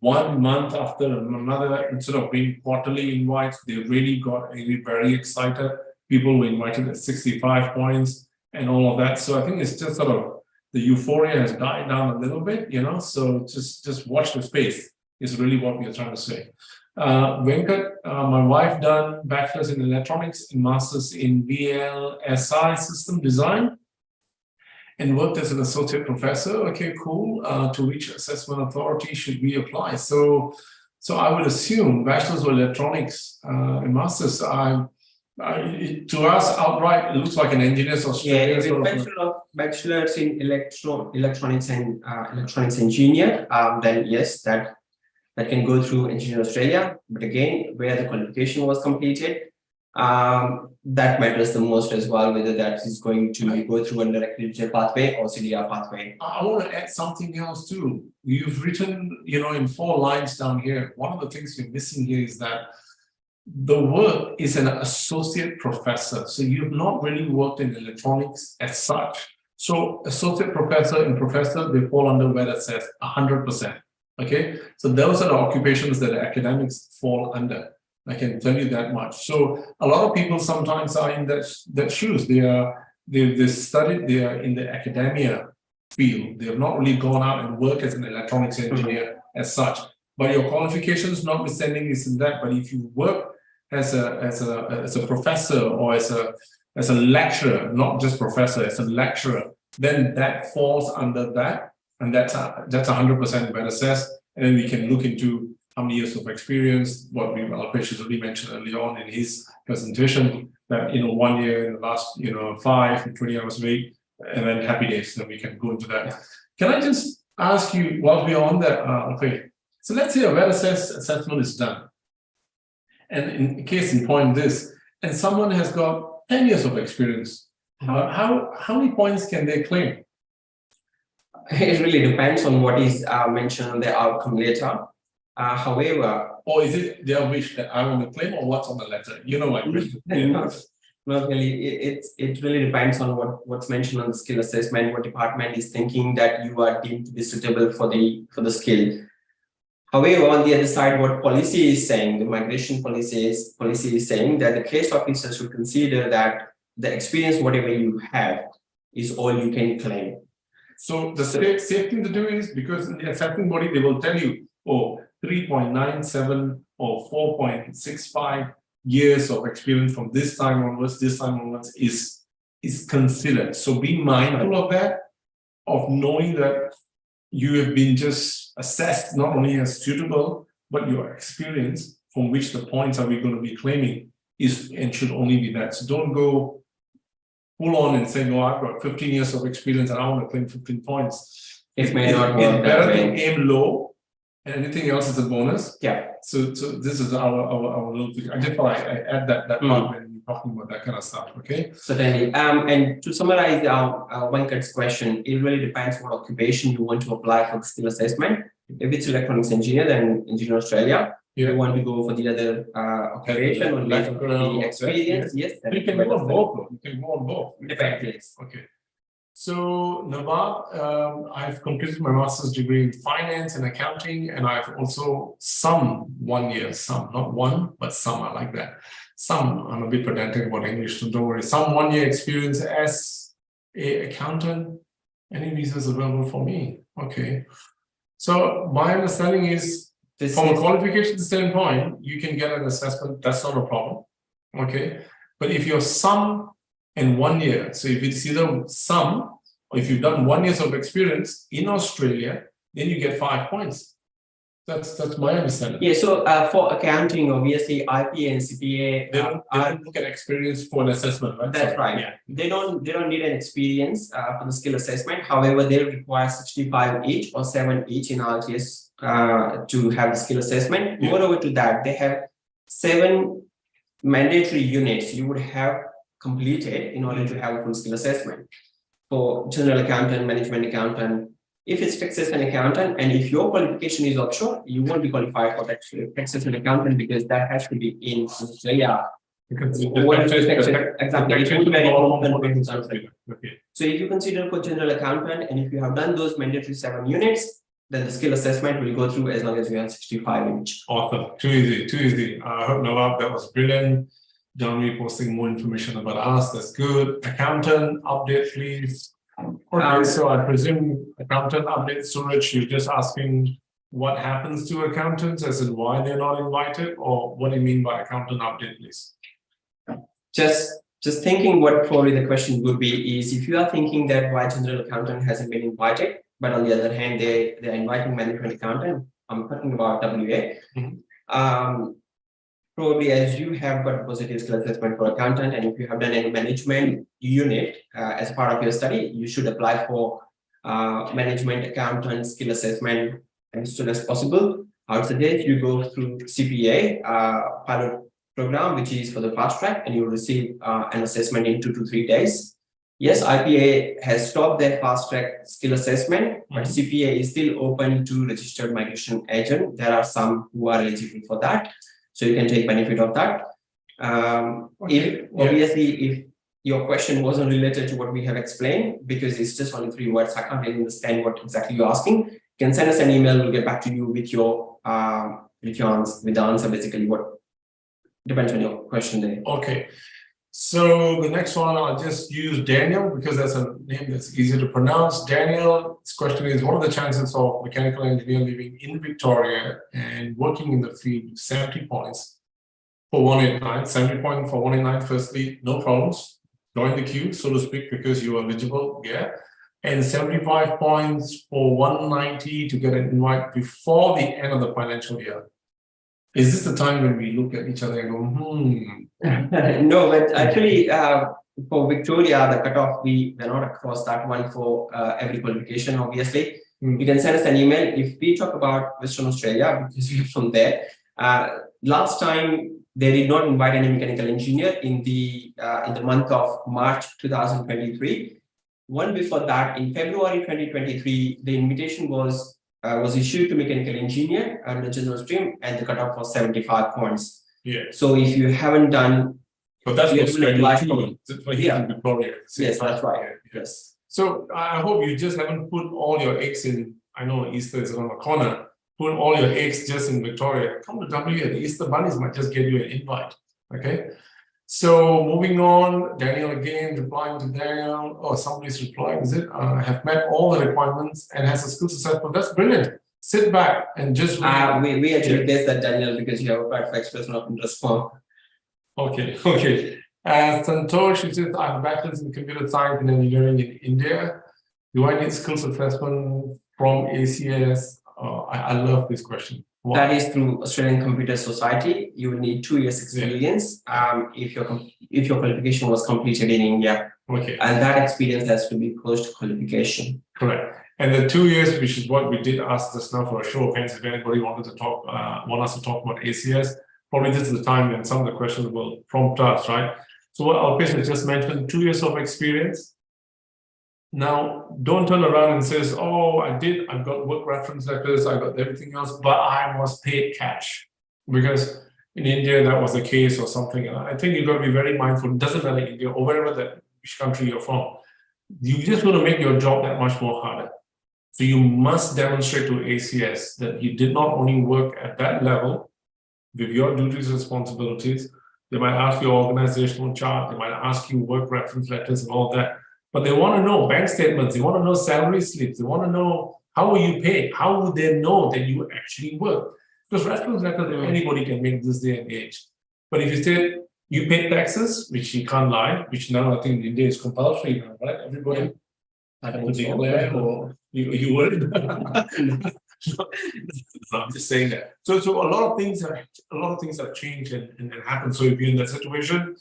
[SPEAKER 1] 1 month after another, instead of being quarterly invites, they really got very excited. People were invited at 65 points and all of that. So I think it's just sort of the euphoria has died down a little bit, you know. So just watch the space is really what we are trying to say. Venkat, my wife done bachelor's in electronics and master's in VLSI system design, and worked as an associate professor. Okay, cool. To which assessment authority should we apply? So I would assume bachelor's of electronics and master's. To us, outright, it looks like an engineer's Australia.
[SPEAKER 2] Yeah, bachelor's in electronics and electronics engineer. Then yes, that can go through Engineer Australia. But again, where the qualification was completed, that matters the most as well, whether that is going to go through under accredited pathway or CDR pathway.
[SPEAKER 1] I want to add something else too. You've written, in 4 lines down here. One of the things you're missing here is that the work is an associate professor. So you've not really worked in electronics as such. So associate professor and professor, they fall under Vetassess 100%. Okay, so those are the occupations that academics fall under. I can tell you that much. So a lot of people sometimes are in that shoes. They studied, they are in the academia field. They have not really gone out and worked as an electronics engineer as such. But your qualifications notwithstanding is in that. But if you work as a professor or as a lecturer, not just professor, as a lecturer, then that falls under that, and that's 100% Vetassess. And then we can look into how many years of experience, what Alpesh has already mentioned earlier on in his presentation, that 1 year in the last 5 20 hours a week, and then happy days. Then we can go into that. Can I just ask you, while we're on that, Alpesh, so let's say a Vetassess assessment is done, and in case in point this, and someone has got 10 years of experience, how many points can they claim?
[SPEAKER 2] It really depends on what is mentioned on the outcome letter. However,
[SPEAKER 1] or is it their wish that I want to claim, or what's on the letter? My question.
[SPEAKER 2] Not really. It really depends on what's mentioned on the skill assessment. What department is thinking that you are deemed to be suitable for the skill. However, on the other side, what policy is saying, the migration policy is saying that the case officer should consider that the experience, whatever you have, is all you can claim.
[SPEAKER 1] So the safe thing to do is, because in the assessing body, they will tell you, 3.97 or 4.65 years of experience from this time onwards is considered. So be mindful of that, of knowing that you have been just assessed not only as suitable, but your experience from which the points are we going to be claiming is and should only be that. So don't go full on and say, no, I've got 15 years of experience and I want to claim 15 points.
[SPEAKER 2] It may not work.
[SPEAKER 1] It's better to aim low, and anything else is a bonus.
[SPEAKER 2] Yeah.
[SPEAKER 1] So this is our little thing. I just thought I add that part when you're talking about that kind of stuff. Okay.
[SPEAKER 2] Certainly. And to summarize Venkat's question, it really depends what occupation you want to apply for the skill assessment. If it's electronics engineer, then Engineer Australia. If you want to go for the other occupation or the experience, yes.
[SPEAKER 1] You can go on both. You can go on both.
[SPEAKER 2] Depends.
[SPEAKER 1] Okay. So Nawab, I've completed my master's degree in finance and accounting, and I've also some 1 year, not one, but some, I like that. Some, I'm a bit pedantic about English, so don't worry. Some 1 year experience as an accountant. Any visas available for me? Okay. So my understanding is, from a qualification standpoint, you can get an assessment, that's not a problem. Okay. But if you're some and 1 year, so if it's either some, or if you've done 1 year of experience in Australia, then you get 5 points. That's my understanding.
[SPEAKER 2] Yeah, so for accounting, obviously IPA and CPA
[SPEAKER 1] they don't look at experience for an assessment, right?
[SPEAKER 2] That's right. Yeah. They don't need an experience for the skill assessment. However, they require 65 each or 7 each in RTS to have the skill assessment. Yeah. Moreover to that, they have 7 mandatory units you would have completed in order to have a full skill assessment. For general accountant, management accountant, if it's tax assessment accountant, and if your qualification is offshore, you won't be qualified for tax assessment accountant because that has to be in Australia.
[SPEAKER 1] Because
[SPEAKER 2] Exactly.
[SPEAKER 1] Okay.
[SPEAKER 2] So if you consider for general accountant, and if you have done those mandatory 7 units, then the skill assessment will go through as long as you have 65 in each.
[SPEAKER 1] Awesome. Too easy. Too easy. I hope Nawab, that was brilliant. John, posting more information about us. That's good. Accountant update, please. Okay, so I presume accountant update, Suraj, you're just asking what happens to accountants, as in why they're not invited, or what do you mean by accountant update, please?
[SPEAKER 2] Just thinking what probably the question would be is if you are thinking that why general accountant hasn't been invited, but on the other hand, they're inviting management accountant, I'm talking about WA. Probably as you have got positive skill assessment for accountant, and if you have done any management unit as part of your study, you should apply for management accountant skill assessment as soon as possible. I would suggest you go through CPA pilot program, which is for the fast track, and you'll receive an assessment in 2 to 3 days. Yes, IPA has stopped their fast track skill assessment, but CPA is still open to registered migration agent. There are some who are eligible for that, so you can take benefit of that. If your question wasn't related to what we have explained, because it's just only 3 words, I can't really understand what exactly you're asking. You can send us an email. We'll get back to you with the answer. Basically, what depends on your question there.
[SPEAKER 1] Okay. So the next one, I'll just use Daniel because that's a name that's easier to pronounce. Daniel's question is, what are the chances of mechanical engineer living in Victoria and working in the field with 70 points for 189? 70 points for 189, firstly, no problems. Join the queue, so to speak, because you are eligible, yeah. And 75 points for 190 to get an invite before the end of the financial year. Is this the time when we look at each other and go,
[SPEAKER 2] No, but actually, for Victoria, the cutoff, we're not across that one for every qualification, obviously. You can send us an email. If we talk about Western Australia, because we're from there, last time they did not invite any mechanical engineer in the month of March 2023. One before that, in February 2023, the invitation was issued to mechanical engineer and the general stream, and the cutoff was 75 points.
[SPEAKER 1] Yeah.
[SPEAKER 2] So if you haven't done,
[SPEAKER 1] but that's
[SPEAKER 2] what's
[SPEAKER 1] yeah.
[SPEAKER 2] Yes, that's right.
[SPEAKER 1] Yeah.
[SPEAKER 2] Yes.
[SPEAKER 1] So I hope you just haven't put all your eggs in. I know Easter is around the corner. Put all your eggs just in Victoria. Come to WA. The Easter bunnies might just get you an invite. Okay. So moving on, Daniel again replying to Daniel. Oh, somebody's replying. Is it? Have met all the requirements and has a skills assessment. That's brilliant. Sit back and just
[SPEAKER 2] we actually guessed that, Daniel, because you have applied for expression of interest form.
[SPEAKER 1] Okay. Santosh, he says, I have a bachelor's in computer science and engineering in India. Do I need skills assessment from ACS? I love this question. Why?
[SPEAKER 2] That is through Australian Computer Society. You will need 2 years experience if your qualification was completed in India.
[SPEAKER 1] Okay.
[SPEAKER 2] And that experience has to be post qualification.
[SPEAKER 1] Correct. And the 2 years, which is what we did ask just now for a show of hands, if anybody want us to talk about ACS, probably this is the time when some of the questions will prompt us, right? So what Alpesh has just mentioned, 2 years of experience. Now, don't turn around and say, oh, I've got work reference letters, I got everything else, but I was paid cash. Because in India, that was the case or something. I think you've got to be very mindful. It doesn't matter India or wherever which country you're from. You just want to make your job that much more harder. So you must demonstrate to ACS that you did not only work at that level with your duties and responsibilities. They might ask you organizational chart, they might ask you work reference letters and all that. But they want to know bank statements, they want to know salary slips, they want to know how were you paid, how would they know that you actually work? Because reference letters, anybody can make this day and age. But if you say you paid taxes, which you can't lie, which now I think in India is compulsory now, right? Everybody have to declare, or you would. No, I'm just saying that. So a lot of things have changed and happened. So if you're in that situation,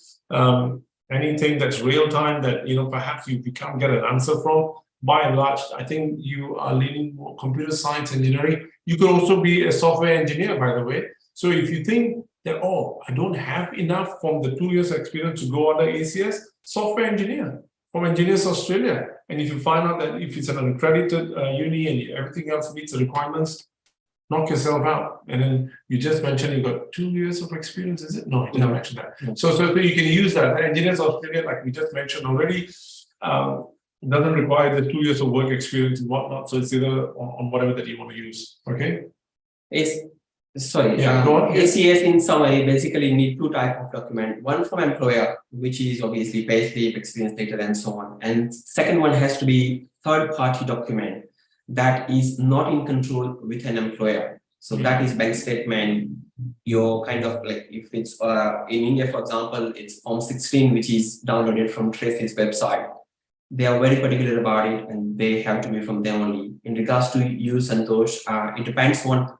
[SPEAKER 1] anything that's real time that perhaps you can't get an answer from, by and large, I think you are leaning more computer science engineering. You could also be a software engineer, by the way. So if you think that, oh, I don't have enough from the 2 years experience to go under ACS, software engineer from Engineers Australia. And if you find out that if it's an accredited uni and everything else meets the requirements, knock yourself out. And then you just mentioned you got 2 years of experience, is it? No, I didn't mention that.
[SPEAKER 2] No.
[SPEAKER 1] So you can use that. Engineers Australia, like we just mentioned already, doesn't require the 2 years of work experience and whatnot. So it's either on whatever that you want to use. Okay. Go on.
[SPEAKER 2] ACS in summary basically need two types of document. One from employer, which is obviously payslip, experience data, and so on. And second one has to be third-party document that is not in control with an employer. So that is bank statement. Your kind of like if it's in India, for example, it's Form 16, which is downloaded from Trace's website. They are very particular about it, and they have to be from them only. In regards to you, Santosh, it depends on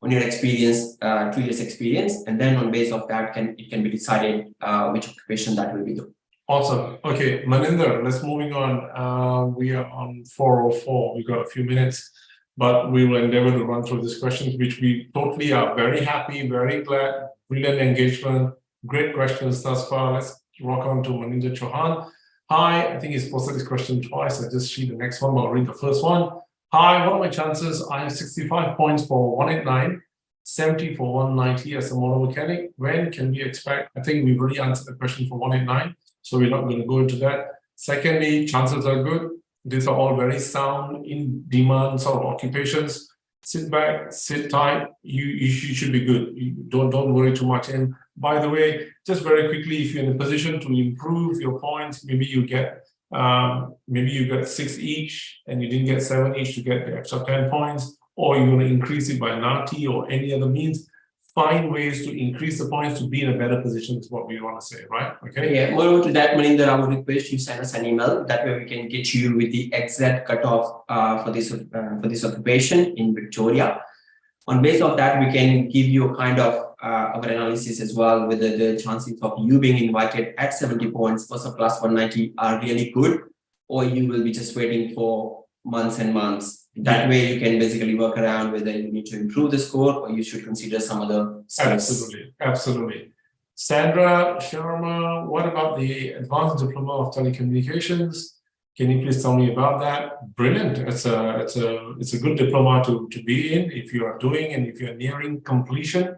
[SPEAKER 2] your experience, 2 years experience, and then on base of that, it can be decided which occupation that will be done.
[SPEAKER 1] Awesome. Okay, Maninder, let's moving on. We are on 4:04. We've got a few minutes, but we will endeavor to run through these questions, which we totally are very happy, very glad, brilliant engagement, great questions thus far. Let's rock on to Maninder Chauhan. Hi, I think he's posted this question twice. I just see the next one, but I'll read the first one. Hi, what are my chances? I have 65 points for 189, 70 for 190 as a motor mechanic. When can we expect? I think we've already answered the question for 189, so we're not going to go into that. Secondly, chances are good. These are all very sound, in demand sort of occupations. Sit back, sit tight. You should be good. You don't worry too much. And by the way, just very quickly, if you're in a position to improve your points, maybe you get 6 each and you didn't get 7 each to get the extra 10 points, or you're going to increase it by NATI or any other means. Find ways to increase the points to be in a better position is what we want to say, right? Okay.
[SPEAKER 2] Yeah, moreover to that, Maninder, I would request you send us an email. That way we can get you with the exact cutoff for this occupation in Victoria. On base of that, we can give you a kind of our analysis as well, whether the chances of you being invited at 70 points versus plus 190 are really good, or you will be just waiting for months and months. That way you can basically work around whether you need to improve the score or you should consider some other skills.
[SPEAKER 1] Absolutely. Sandra Sharma, what about the Advanced Diploma of Telecommunications? Can you please tell me about that? Brilliant. It's a good diploma to be in if you are doing and if you're nearing completion.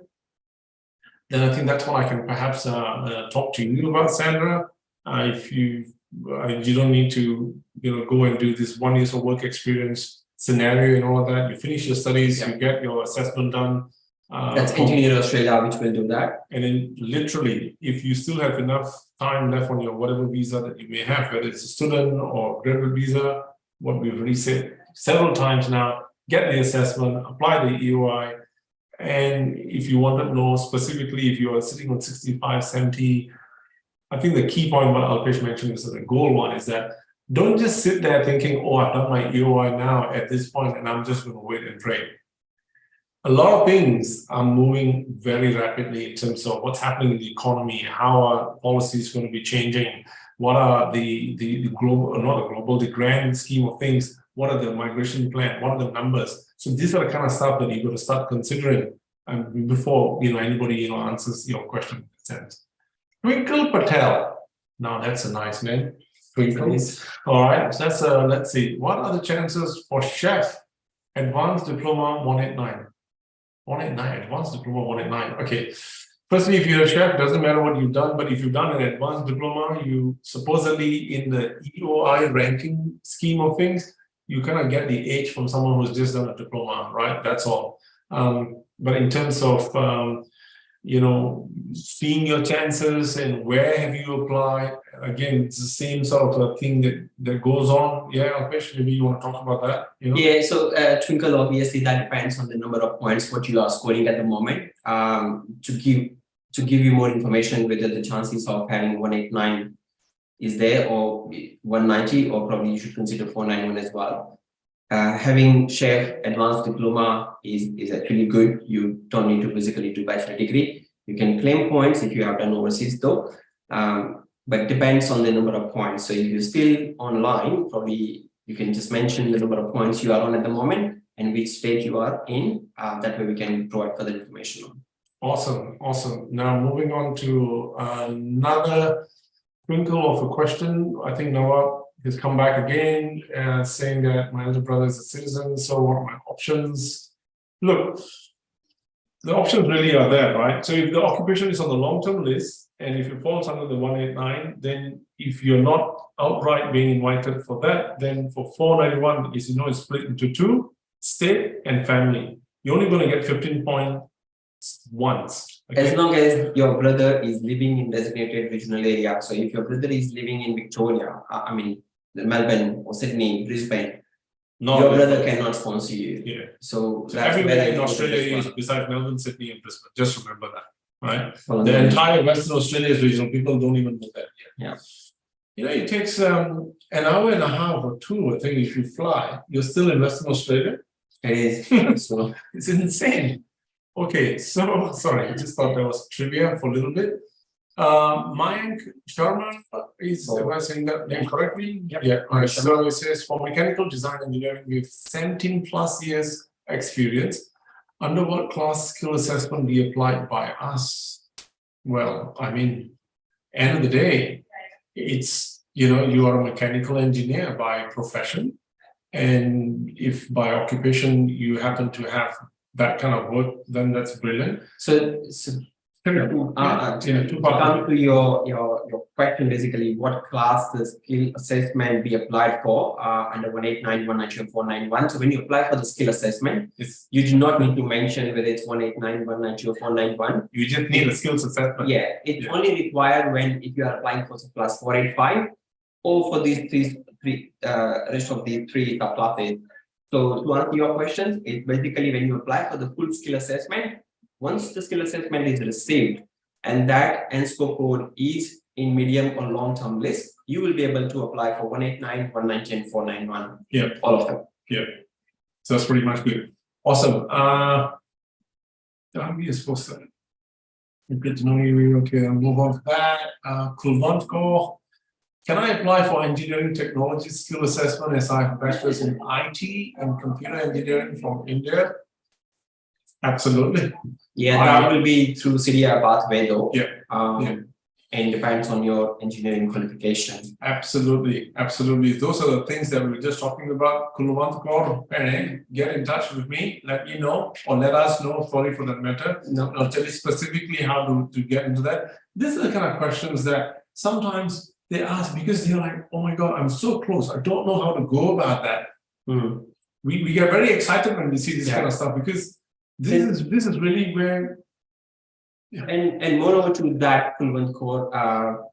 [SPEAKER 1] Then I think that's what I can perhaps talk to you about, Sandra. If you don't need to go and do this 1 year of work experience scenario and all of that. You finish your studies, you get your assessment done.
[SPEAKER 2] That's Engineers Australia, which will do that.
[SPEAKER 1] And then literally, if you still have enough time left on your whatever visa that you may have, whether it's a student or graduate visa, what we've already said several times now, get the assessment, apply the EOI. And if you want to know specifically, if you are sitting on 65, 70, I think the key point what Alpesh mentioned is the goal one is that don't just sit there thinking, oh, I've done my EOI now at this point and I'm just going to wait and pray. A lot of things are moving very rapidly in terms of what's happening in the economy, how are policies going to be changing, what are the global, not the global, the grand scheme of things, what are the migration plan, what are the numbers. So these are the kind of stuff that you've got to start considering before anybody answers your question in that sense. Twinkle Patel. Now that's a nice name. Twinkle. All right. So that's let's see. What are the chances for chef advanced diploma 189? 189, advanced diploma 189. Okay. Firstly, if you're a chef, doesn't matter what you've done, but if you've done an advanced diploma, you supposedly in the EOI ranking scheme of things, you kind of get the age from someone who's just done a diploma, right? That's all. But in terms of seeing your chances and where have you applied, again, it's the same sort of thing that goes on. Yeah, Alpesh, maybe you want to talk about that?
[SPEAKER 2] Yeah, so Twinkle, obviously that depends on the number of points what you are scoring at the moment. To give you more information whether the chances of having 189 is there or 190, or probably you should consider 491 as well. Having chef advanced diploma is actually good. You don't need to basically do bachelor degree. You can claim points if you have done overseas though, but depends on the number of points. So if you're still online, probably you can just mention the number of points you are on at the moment and which state you are in. That way we can provide further information on.
[SPEAKER 1] Awesome, awesome. Now moving on to another twinkle of a question. I think Noah has come back again, saying that my elder brother is a citizen, so what are my options? Look, the options really are there, right? So if the occupation is on the long-term list, and if it falls under the 189, then if you're not outright being invited for that, then for 491, is it's split into two, state and family. You're only going to get 15 points once. Okay?
[SPEAKER 2] As long as your brother is living in designated regional area. So if your brother is living in Victoria, Melbourne or Sydney, Brisbane, your brother cannot sponsor you.
[SPEAKER 1] Yeah.
[SPEAKER 2] So
[SPEAKER 1] everywhere in Australia is besides Melbourne, Sydney, and Brisbane. Just remember that, right? Well, the entire Western Australia is regional. People don't even know that yet.
[SPEAKER 2] Yeah.
[SPEAKER 1] It takes an hour and a half or two, I think, if you fly. You're still in Western Australia.
[SPEAKER 2] It is. So
[SPEAKER 1] it's insane. Okay, so sorry, I just thought that was trivia for a little bit. Mayank Sharma is am I saying that name correctly?
[SPEAKER 2] Yep.
[SPEAKER 1] Yeah. All right. So it says for mechanical design engineering with 17 plus years experience, under what class skill assessment be applied by us? Well, I mean, end of the day, it's you are a mechanical engineer by profession, and if by occupation you happen to have that kind of work, then that's brilliant.
[SPEAKER 2] So to come to your question, basically, what class the skill assessment be applied for under 189, 192, and 491. So when you apply for the skill assessment, you do not need to mention whether it's 189, 192, or 491.
[SPEAKER 1] You just need a skills assessment.
[SPEAKER 2] Yeah, it's only required if you are applying for class 485 or for these three rest of the three classes. So to answer your question, it's basically when you apply for the full skill assessment, once the skill assessment is received and that NSCO code is in medium or long-term list, you will be able to apply for 189, 190, and 491.
[SPEAKER 1] Yeah.
[SPEAKER 2] All of them.
[SPEAKER 1] Yeah. So that's pretty much good. Awesome. How are you supposed to get to know you? Okay, I'll move on to that. Kulvantko. Can I apply for engineering technology skill assessment as I have a bachelor's in IT and computer engineering from India? Absolutely.
[SPEAKER 2] Yeah, that will be through CDR pathway though.
[SPEAKER 1] Yeah.
[SPEAKER 2] And depends on your engineering qualification.
[SPEAKER 1] Absolutely. Absolutely. Those are the things that we were just talking about. Kulvantko, get in touch with me, let me know, or let us know, sorry for that matter.
[SPEAKER 2] No.
[SPEAKER 1] I'll tell you specifically how to get into that. These are the kind of questions that sometimes they ask because they're like, oh my God, I'm so close. I don't know how to go about that. We get very excited when we see this kind of stuff because this is really where. Yeah.
[SPEAKER 2] And moreover to that, Kulvantko,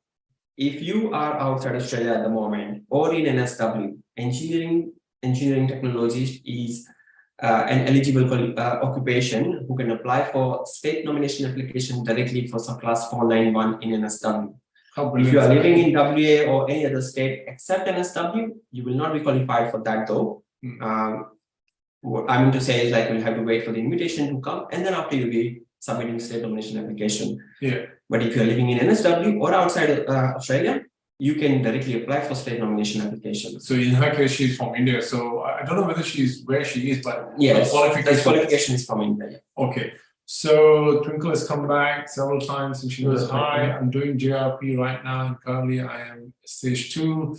[SPEAKER 2] if you are outside Australia at the moment or in NSW, engineering technology is an eligible occupation who can apply for state nomination application directly for subclass 491 in NSW. If you are living in WA or any other state except NSW, you will not be qualified for that though. What I mean to say is like we'll have to wait for the invitation to come and then after you'll be submitting state nomination application.
[SPEAKER 1] Yeah.
[SPEAKER 2] But if you're living in NSW or outside Australia, you can directly apply for state nomination application.
[SPEAKER 1] So in her case, she's from India. So I don't know whether she's where she is, but
[SPEAKER 2] yes, the qualification is from India.
[SPEAKER 1] Okay. So Twinkle has come back several times and she goes, hi, I'm doing JRP right now and currently I am stage 2.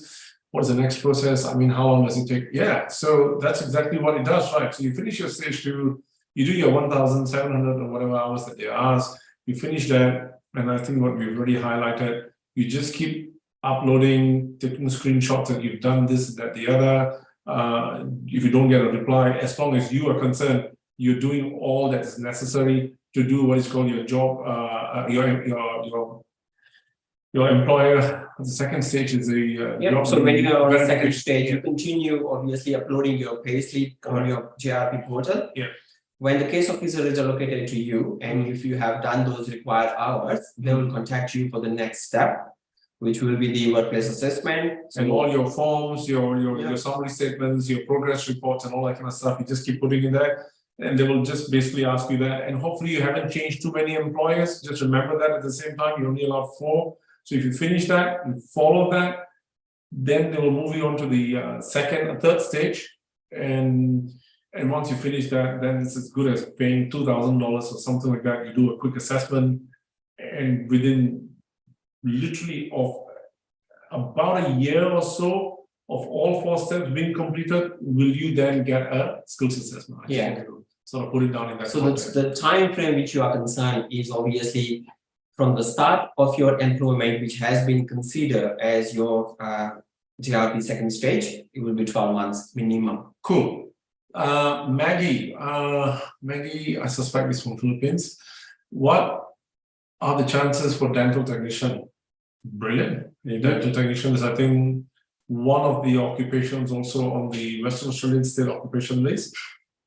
[SPEAKER 1] What's the next process? I mean, how long does it take? Yeah, so that's exactly what it does, right? So you finish your stage 2, you do your 1,700 or whatever hours that they ask, you finish that, and I think what we've already highlighted, you just keep uploading, taking screenshots that you've done this, that, the other. If you don't get a reply, as long as you are concerned, you're doing all that is necessary to do what is called your job, your employer. The second stage is the job.
[SPEAKER 2] So when you're on the second stage, you continue obviously uploading your payslip on your JRP portal.
[SPEAKER 1] Yeah.
[SPEAKER 2] When the case officer is allocated to you, and if you have done those required hours, they will contact you for the next step, which will be the workplace assessment. So
[SPEAKER 1] and all your forms, your summary statements, your progress reports, and all that kind of stuff. You just keep putting in there. And they will just basically ask you that. And hopefully you haven't changed too many employers. Just remember that at the same time, you're only allowed 4. So if you finish that and follow that, then they will move you on to the second and third stage. And And once you finish that, then it's as good as paying $2,000 or something like that. You do a quick assessment, and within literally of about a year or so of all 4 steps being completed, will you then get a skills assessment? I just want to sort of put it down in that
[SPEAKER 2] So
[SPEAKER 1] context.
[SPEAKER 2] the time frame which you are concerned is obviously from the start of your employment, which has been considered as your GRP second stage, it will be 12 months minimum.
[SPEAKER 1] Cool. Maggie, I suspect is from Philippines. What are the chances for dental technician? Brilliant. Dental technician is, I think, one of the occupations also on the Western Australian state occupation list.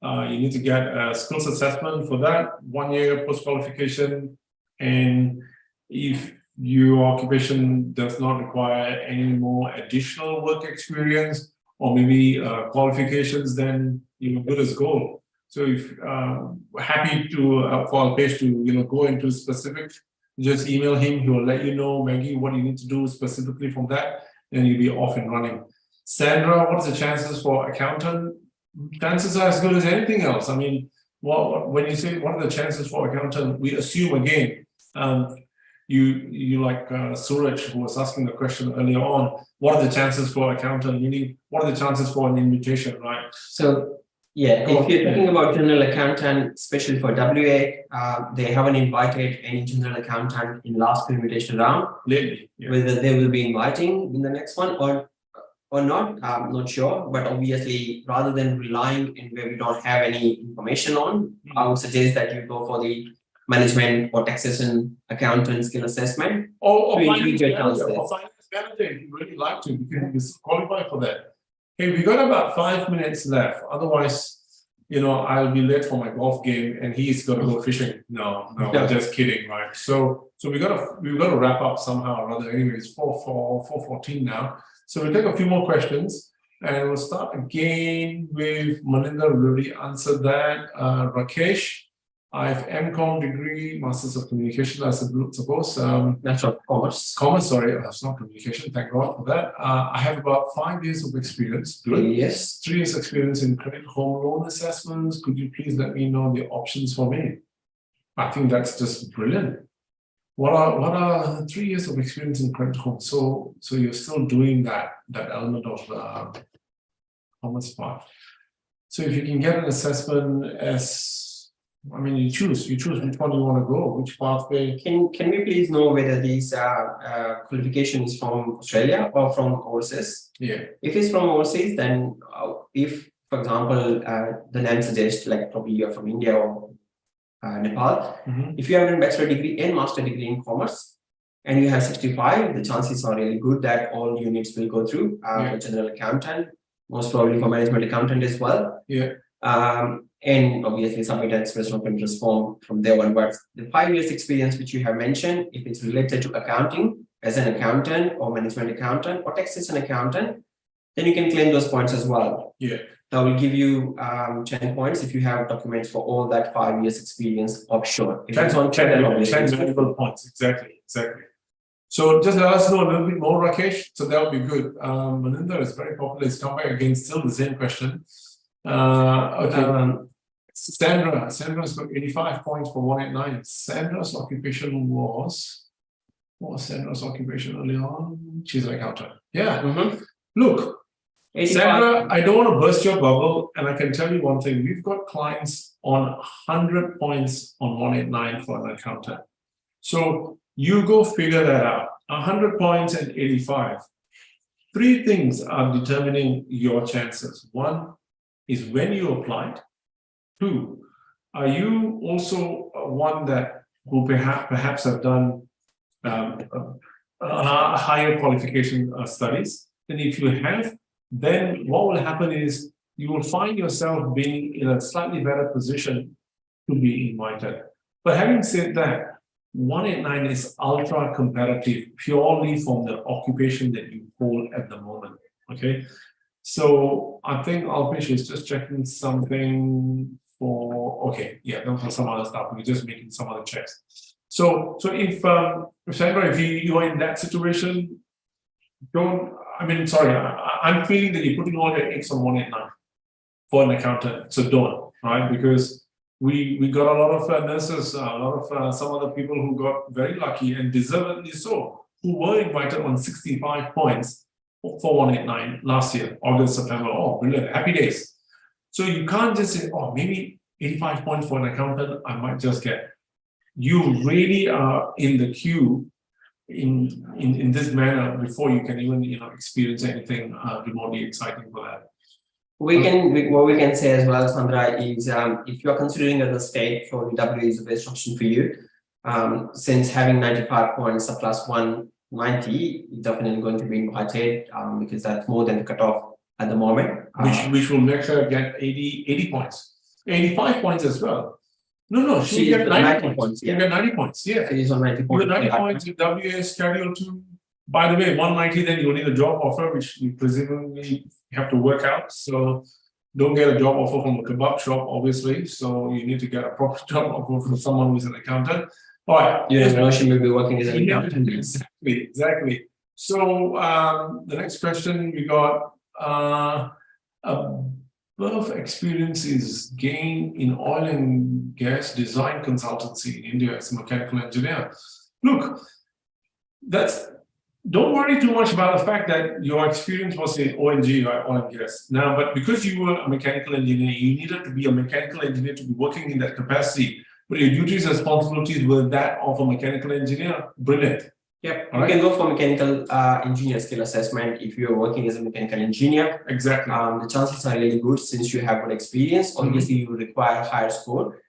[SPEAKER 1] You need to get a skills assessment for that, 1 year post-qualification. And if your occupation does not require any more additional work experience or maybe qualifications, then you're good as gold. So if happy to for Alpesh to go into specifics, just email him. He will let you know, Maggie, what you need to do specifically from that, and you'll be off and running. Sandra, what are the chances for accountant? Chances are as good as anything else. I mean, when you say what are the chances for accountant, we assume again, you like Suraj, who was asking the question earlier on, what are the chances for accountant? Meaning, what are the chances for an invitation, right?
[SPEAKER 2] So yeah, if you're talking about general accountant, especially for WA, they haven't invited any general accountant in last invitation round.
[SPEAKER 1] Lately,
[SPEAKER 2] whether they will be inviting in the next one or not, I'm not sure. But obviously, rather than relying in where we don't have any information on, I would suggest that you go for the management or taxation accountant skill assessment.
[SPEAKER 1] Or finance manager, if you really like to, because you qualify for that. Hey, we got about 5 minutes left. Otherwise, I'll be late for my golf game, and he's got to go fishing. No, just kidding, right? So we've got to wrap up somehow or other. Anyway, it's 4:14 now. So we'll take a few more questions, and we'll start again with Maninder. We already answered that. Rakesh, I have MCom degree, Masters of Communication, I suppose.
[SPEAKER 2] That's of commerce.
[SPEAKER 1] Commerce, sorry, that's not communication. Thank God for that. I have about 5 years of experience. Good.
[SPEAKER 2] Yes.
[SPEAKER 1] 3 years experience in credit home loan assessments. Could you please let me know the options for me? I think that's just brilliant. What are 3 years of experience in credit home? So you're still doing that element of commerce part. So if you can get an assessment you choose which one you want to go, which pathway.
[SPEAKER 2] Can we please know whether these qualification is from Australia or from Aussizz?
[SPEAKER 1] Yeah.
[SPEAKER 2] If it's from Aussizz, then if, for example, the name suggests like probably you're from India or Nepal, if you have a bachelor degree and master degree in commerce and you have 65, the chances are really good that all units will go through for general accountant, most probably for management accountant as well.
[SPEAKER 1] Yeah.
[SPEAKER 2] And obviously submit an expression of interest form from there onwards. The 5 years experience which you have mentioned, if it's related to accounting as an accountant or management accountant or taxation accountant, then you can claim those points as well.
[SPEAKER 1] Yeah.
[SPEAKER 2] That will give you 10 points if you have documents for all that 5 years experience offshore. If
[SPEAKER 1] 10 valuable points, exactly. So just let us know a little bit more, Rakesh. So that would be good. Maninder is very popular. It's come back again, still the same question. Okay. Sandra's got 85 points for 189. Sandra's occupation was, what was Sandra's occupation early on? She's an accountant. Yeah. Look, 85. Sandra, I don't want to burst your bubble, and I can tell you one thing. We've got clients on 100 points on 189 for an accountant. So you go figure that out. 100 points and 85. 3 things are determining your chances. 1 is when you applied. 2, are you also one who perhaps have done higher qualification studies? And if you have, then what will happen is you will find yourself being in a slightly better position to be invited. But having said that, 189 is ultra competitive purely from the occupation that you hold at the moment. Okay. So I think Alpesh is just checking something for, not for some other stuff. We're just making some other checks. So if Sandra, if you are in that situation, I'm feeling that you're putting all your eggs on 189. for an accountant. So don't, right? Because we got a lot of nurses, a lot of some other people who got very lucky and deservedly so, who were invited on 65 points for 189 last year, August, September. Oh, brilliant, happy days. So you can't just say, oh, maybe 85 points for an accountant, I might just get. You really are in the queue in this manner before you can even experience anything remotely exciting for that.
[SPEAKER 2] What we can say as well, Sandra, is if you are considering as a state, probably W is the best option for you. Since having 95 points plus 190, you're definitely going to be invited because that's more than the cutoff at the moment.
[SPEAKER 1] Which will make her get 80 points, 85 points as well. No, she get 90 points.
[SPEAKER 2] Yeah.
[SPEAKER 1] You get 90 points. Yeah,
[SPEAKER 2] it is on 90
[SPEAKER 1] you
[SPEAKER 2] points.
[SPEAKER 1] get 90 points. Your WA is scheduled to. By the way, 190, then you need a job offer, which you presumably have to work out. So don't get a job offer from a kebab shop, obviously. So you need to get a proper job offer from someone who's an accountant. All right.
[SPEAKER 2] You never know, she may be working as an accountant.
[SPEAKER 1] Exactly. So the next question we got, above experience is gained in oil and gas design consultancy in India as a mechanical engineer. Look, don't worry too much about the fact that your experience was in O&G, right, oil and gas. Now, but because you were a mechanical engineer, you needed to be a mechanical engineer to be working in that capacity. But your duties and responsibilities were that of a mechanical engineer. Brilliant.
[SPEAKER 2] Yep, you can go for mechanical engineer skill assessment if you're working as a mechanical engineer.
[SPEAKER 1] Exactly.
[SPEAKER 2] The chances are really good since you have good experience. Obviously, you require a higher score.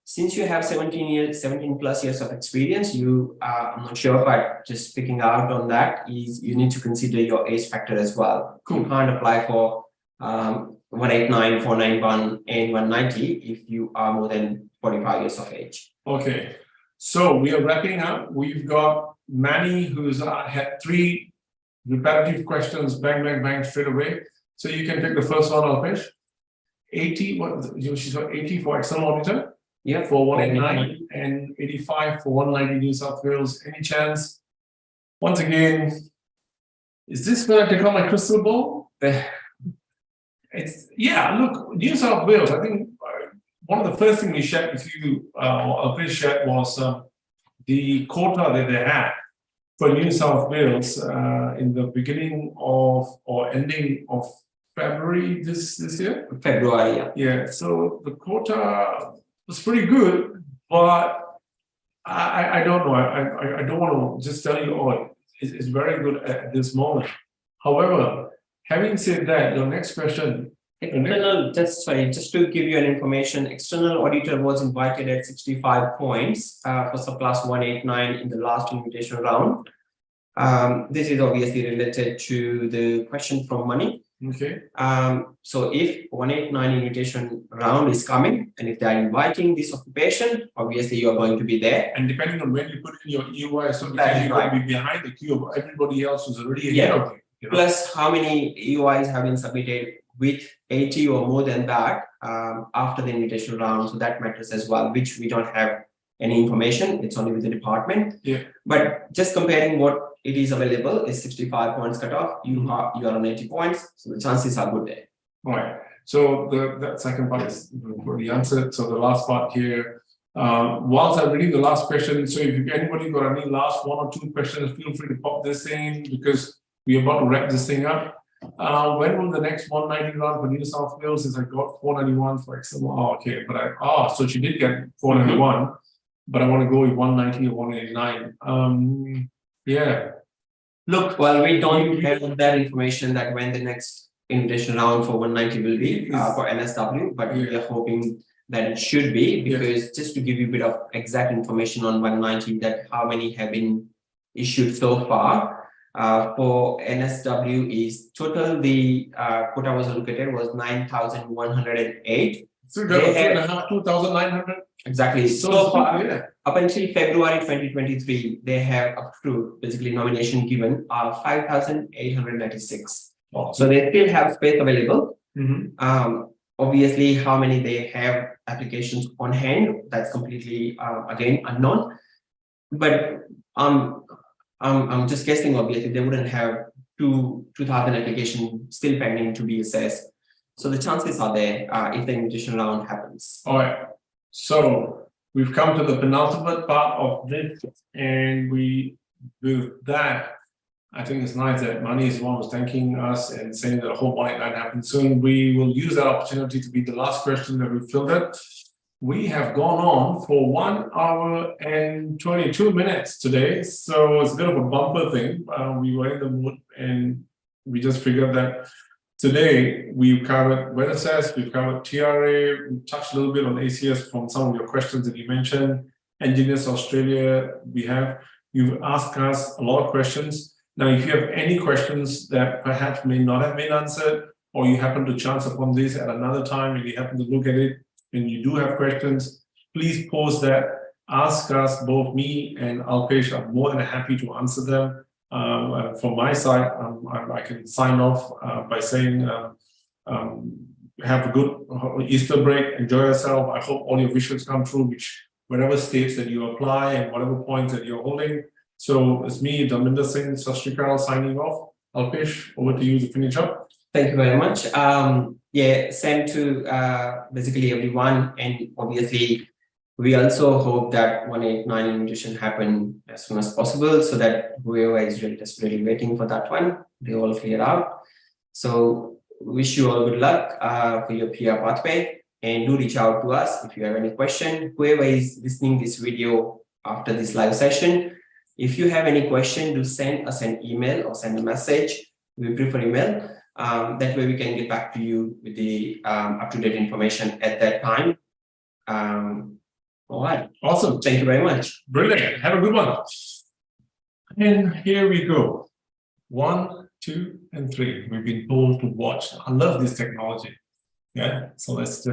[SPEAKER 2] Since you have 17 plus years of experience, I'm not sure, but just picking out on that is you need to consider your age factor as well.
[SPEAKER 1] Cool.
[SPEAKER 2] You can't apply for 189, 491, and 190 if you are more than 45 years of age.
[SPEAKER 1] Okay, so we are wrapping up. We've got Manny, who's had 3 repetitive questions, bang, bang, bang, straight away. So you can take the first one, Alpesh. 80, she's got 80 for external auditor.
[SPEAKER 2] Yeah.
[SPEAKER 1] For 189 and 85 for 190 New South Wales. Any chance? Once again, is this where I take out my crystal ball? Look, New South Wales, I think one of the first things we shared with you, Alpesh shared, was the quota that they had for New South Wales in the beginning of or ending of February this year.
[SPEAKER 2] February, yeah.
[SPEAKER 1] Yeah, so the quota was pretty good, but I don't know. I don't want to just tell you, oh, it's very good at this moment. However, having said that, your next question.
[SPEAKER 2] Just to give you an information, external auditor was invited at 65 points for surplus 189 in the last invitation round. This is obviously related to the question from Money.
[SPEAKER 1] Okay.
[SPEAKER 2] So if 189 invitation round is coming, and if they are inviting this occupation, obviously you are going to be there.
[SPEAKER 1] And depending on when you put in your EY, so
[SPEAKER 2] That is
[SPEAKER 1] you're
[SPEAKER 2] right.
[SPEAKER 1] going to be behind the queue of everybody else who's already ahead of you.
[SPEAKER 2] Plus, how many EUIs have been submitted with 80 or more than that after the invitation round? So that matters as well, which we don't have any information. It's only with the department.
[SPEAKER 1] Yeah.
[SPEAKER 2] But just comparing what it is available is 65 points cutoff. You are on 80 points, so the chances are good there.
[SPEAKER 1] All right. So that second part is already answered. So the last part here. Whilst I'm reading the last question, so if anybody got any last 1 or 2 questions, feel free to pop this in because we're about to wrap this thing up. When will the next 190 round for New South Wales? Since I got 491 for example. Oh, okay, but so she did get 491, but I want to go with 190 or 189. Yeah. Look,
[SPEAKER 2] well, we don't have that information that when the next invitation round for 190 will be for NSW, but we are hoping that it should be because just to give you a bit of exact information on 190, that how many have been issued so far. For NSW is total the quota was allocated was 9,108.
[SPEAKER 1] So they have 2,900.
[SPEAKER 2] Exactly. So far, up until February 2023, they have approved basically nomination given 5,896.
[SPEAKER 1] Oh.
[SPEAKER 2] So they still have space available. Obviously, how many they have applications on hand, that's completely again unknown. But I'm just guessing, obviously, they wouldn't have 2,000 applications still pending to be assessed. So the chances are there if the invitation round happens.
[SPEAKER 1] All right. So we've come to the penultimate part of this, and with that, I think it's nice that Mani is the one who's thanking us and saying that the whole morning night happens soon. We will use that opportunity to be the last question that we filled it. We have gone on for 1 hour and 22 minutes today, so it's a bit of a bumper thing. We were in the mood, and we just figured that today we've covered Vetassess, we've covered TRA, we touched a little bit on ACS from some of your questions that you mentioned. Engineers Australia, you've asked us a lot of questions. Now, if you have any questions that perhaps may not have been answered, or you happen to chance upon this at another time and you happen to look at it and you do have questions, please post that. Ask us, both me and Alpesh are more than happy to answer them. From my side, I can sign off by saying, have a good Easter break, enjoy yourself. I hope all your wishes come true, whatever states that you apply and whatever points that you're holding. So it's me, Dharmindher Singh, Sat Shri Akal, signing off. Alpesh, over to you to finish up.
[SPEAKER 2] Thank you very much. Same to basically everyone, and obviously we also hope that 189 invitation happen as soon as possible, so that whoever is really desperately waiting for that one, they all clear out. So wish you all good luck for your PR pathway, and do reach out to us if you have any question. Whoever is listening this video after this live session, if you have any question, do send us an email or send a message. We prefer email. That way we can get back to you with the up-to-date information at that time. All right.
[SPEAKER 1] Awesome.
[SPEAKER 2] Thank you very much.
[SPEAKER 1] Brilliant. Have a good one. And here we go. 1, 2, and 3. We've been told to watch. I love this technology. Yeah. So let's just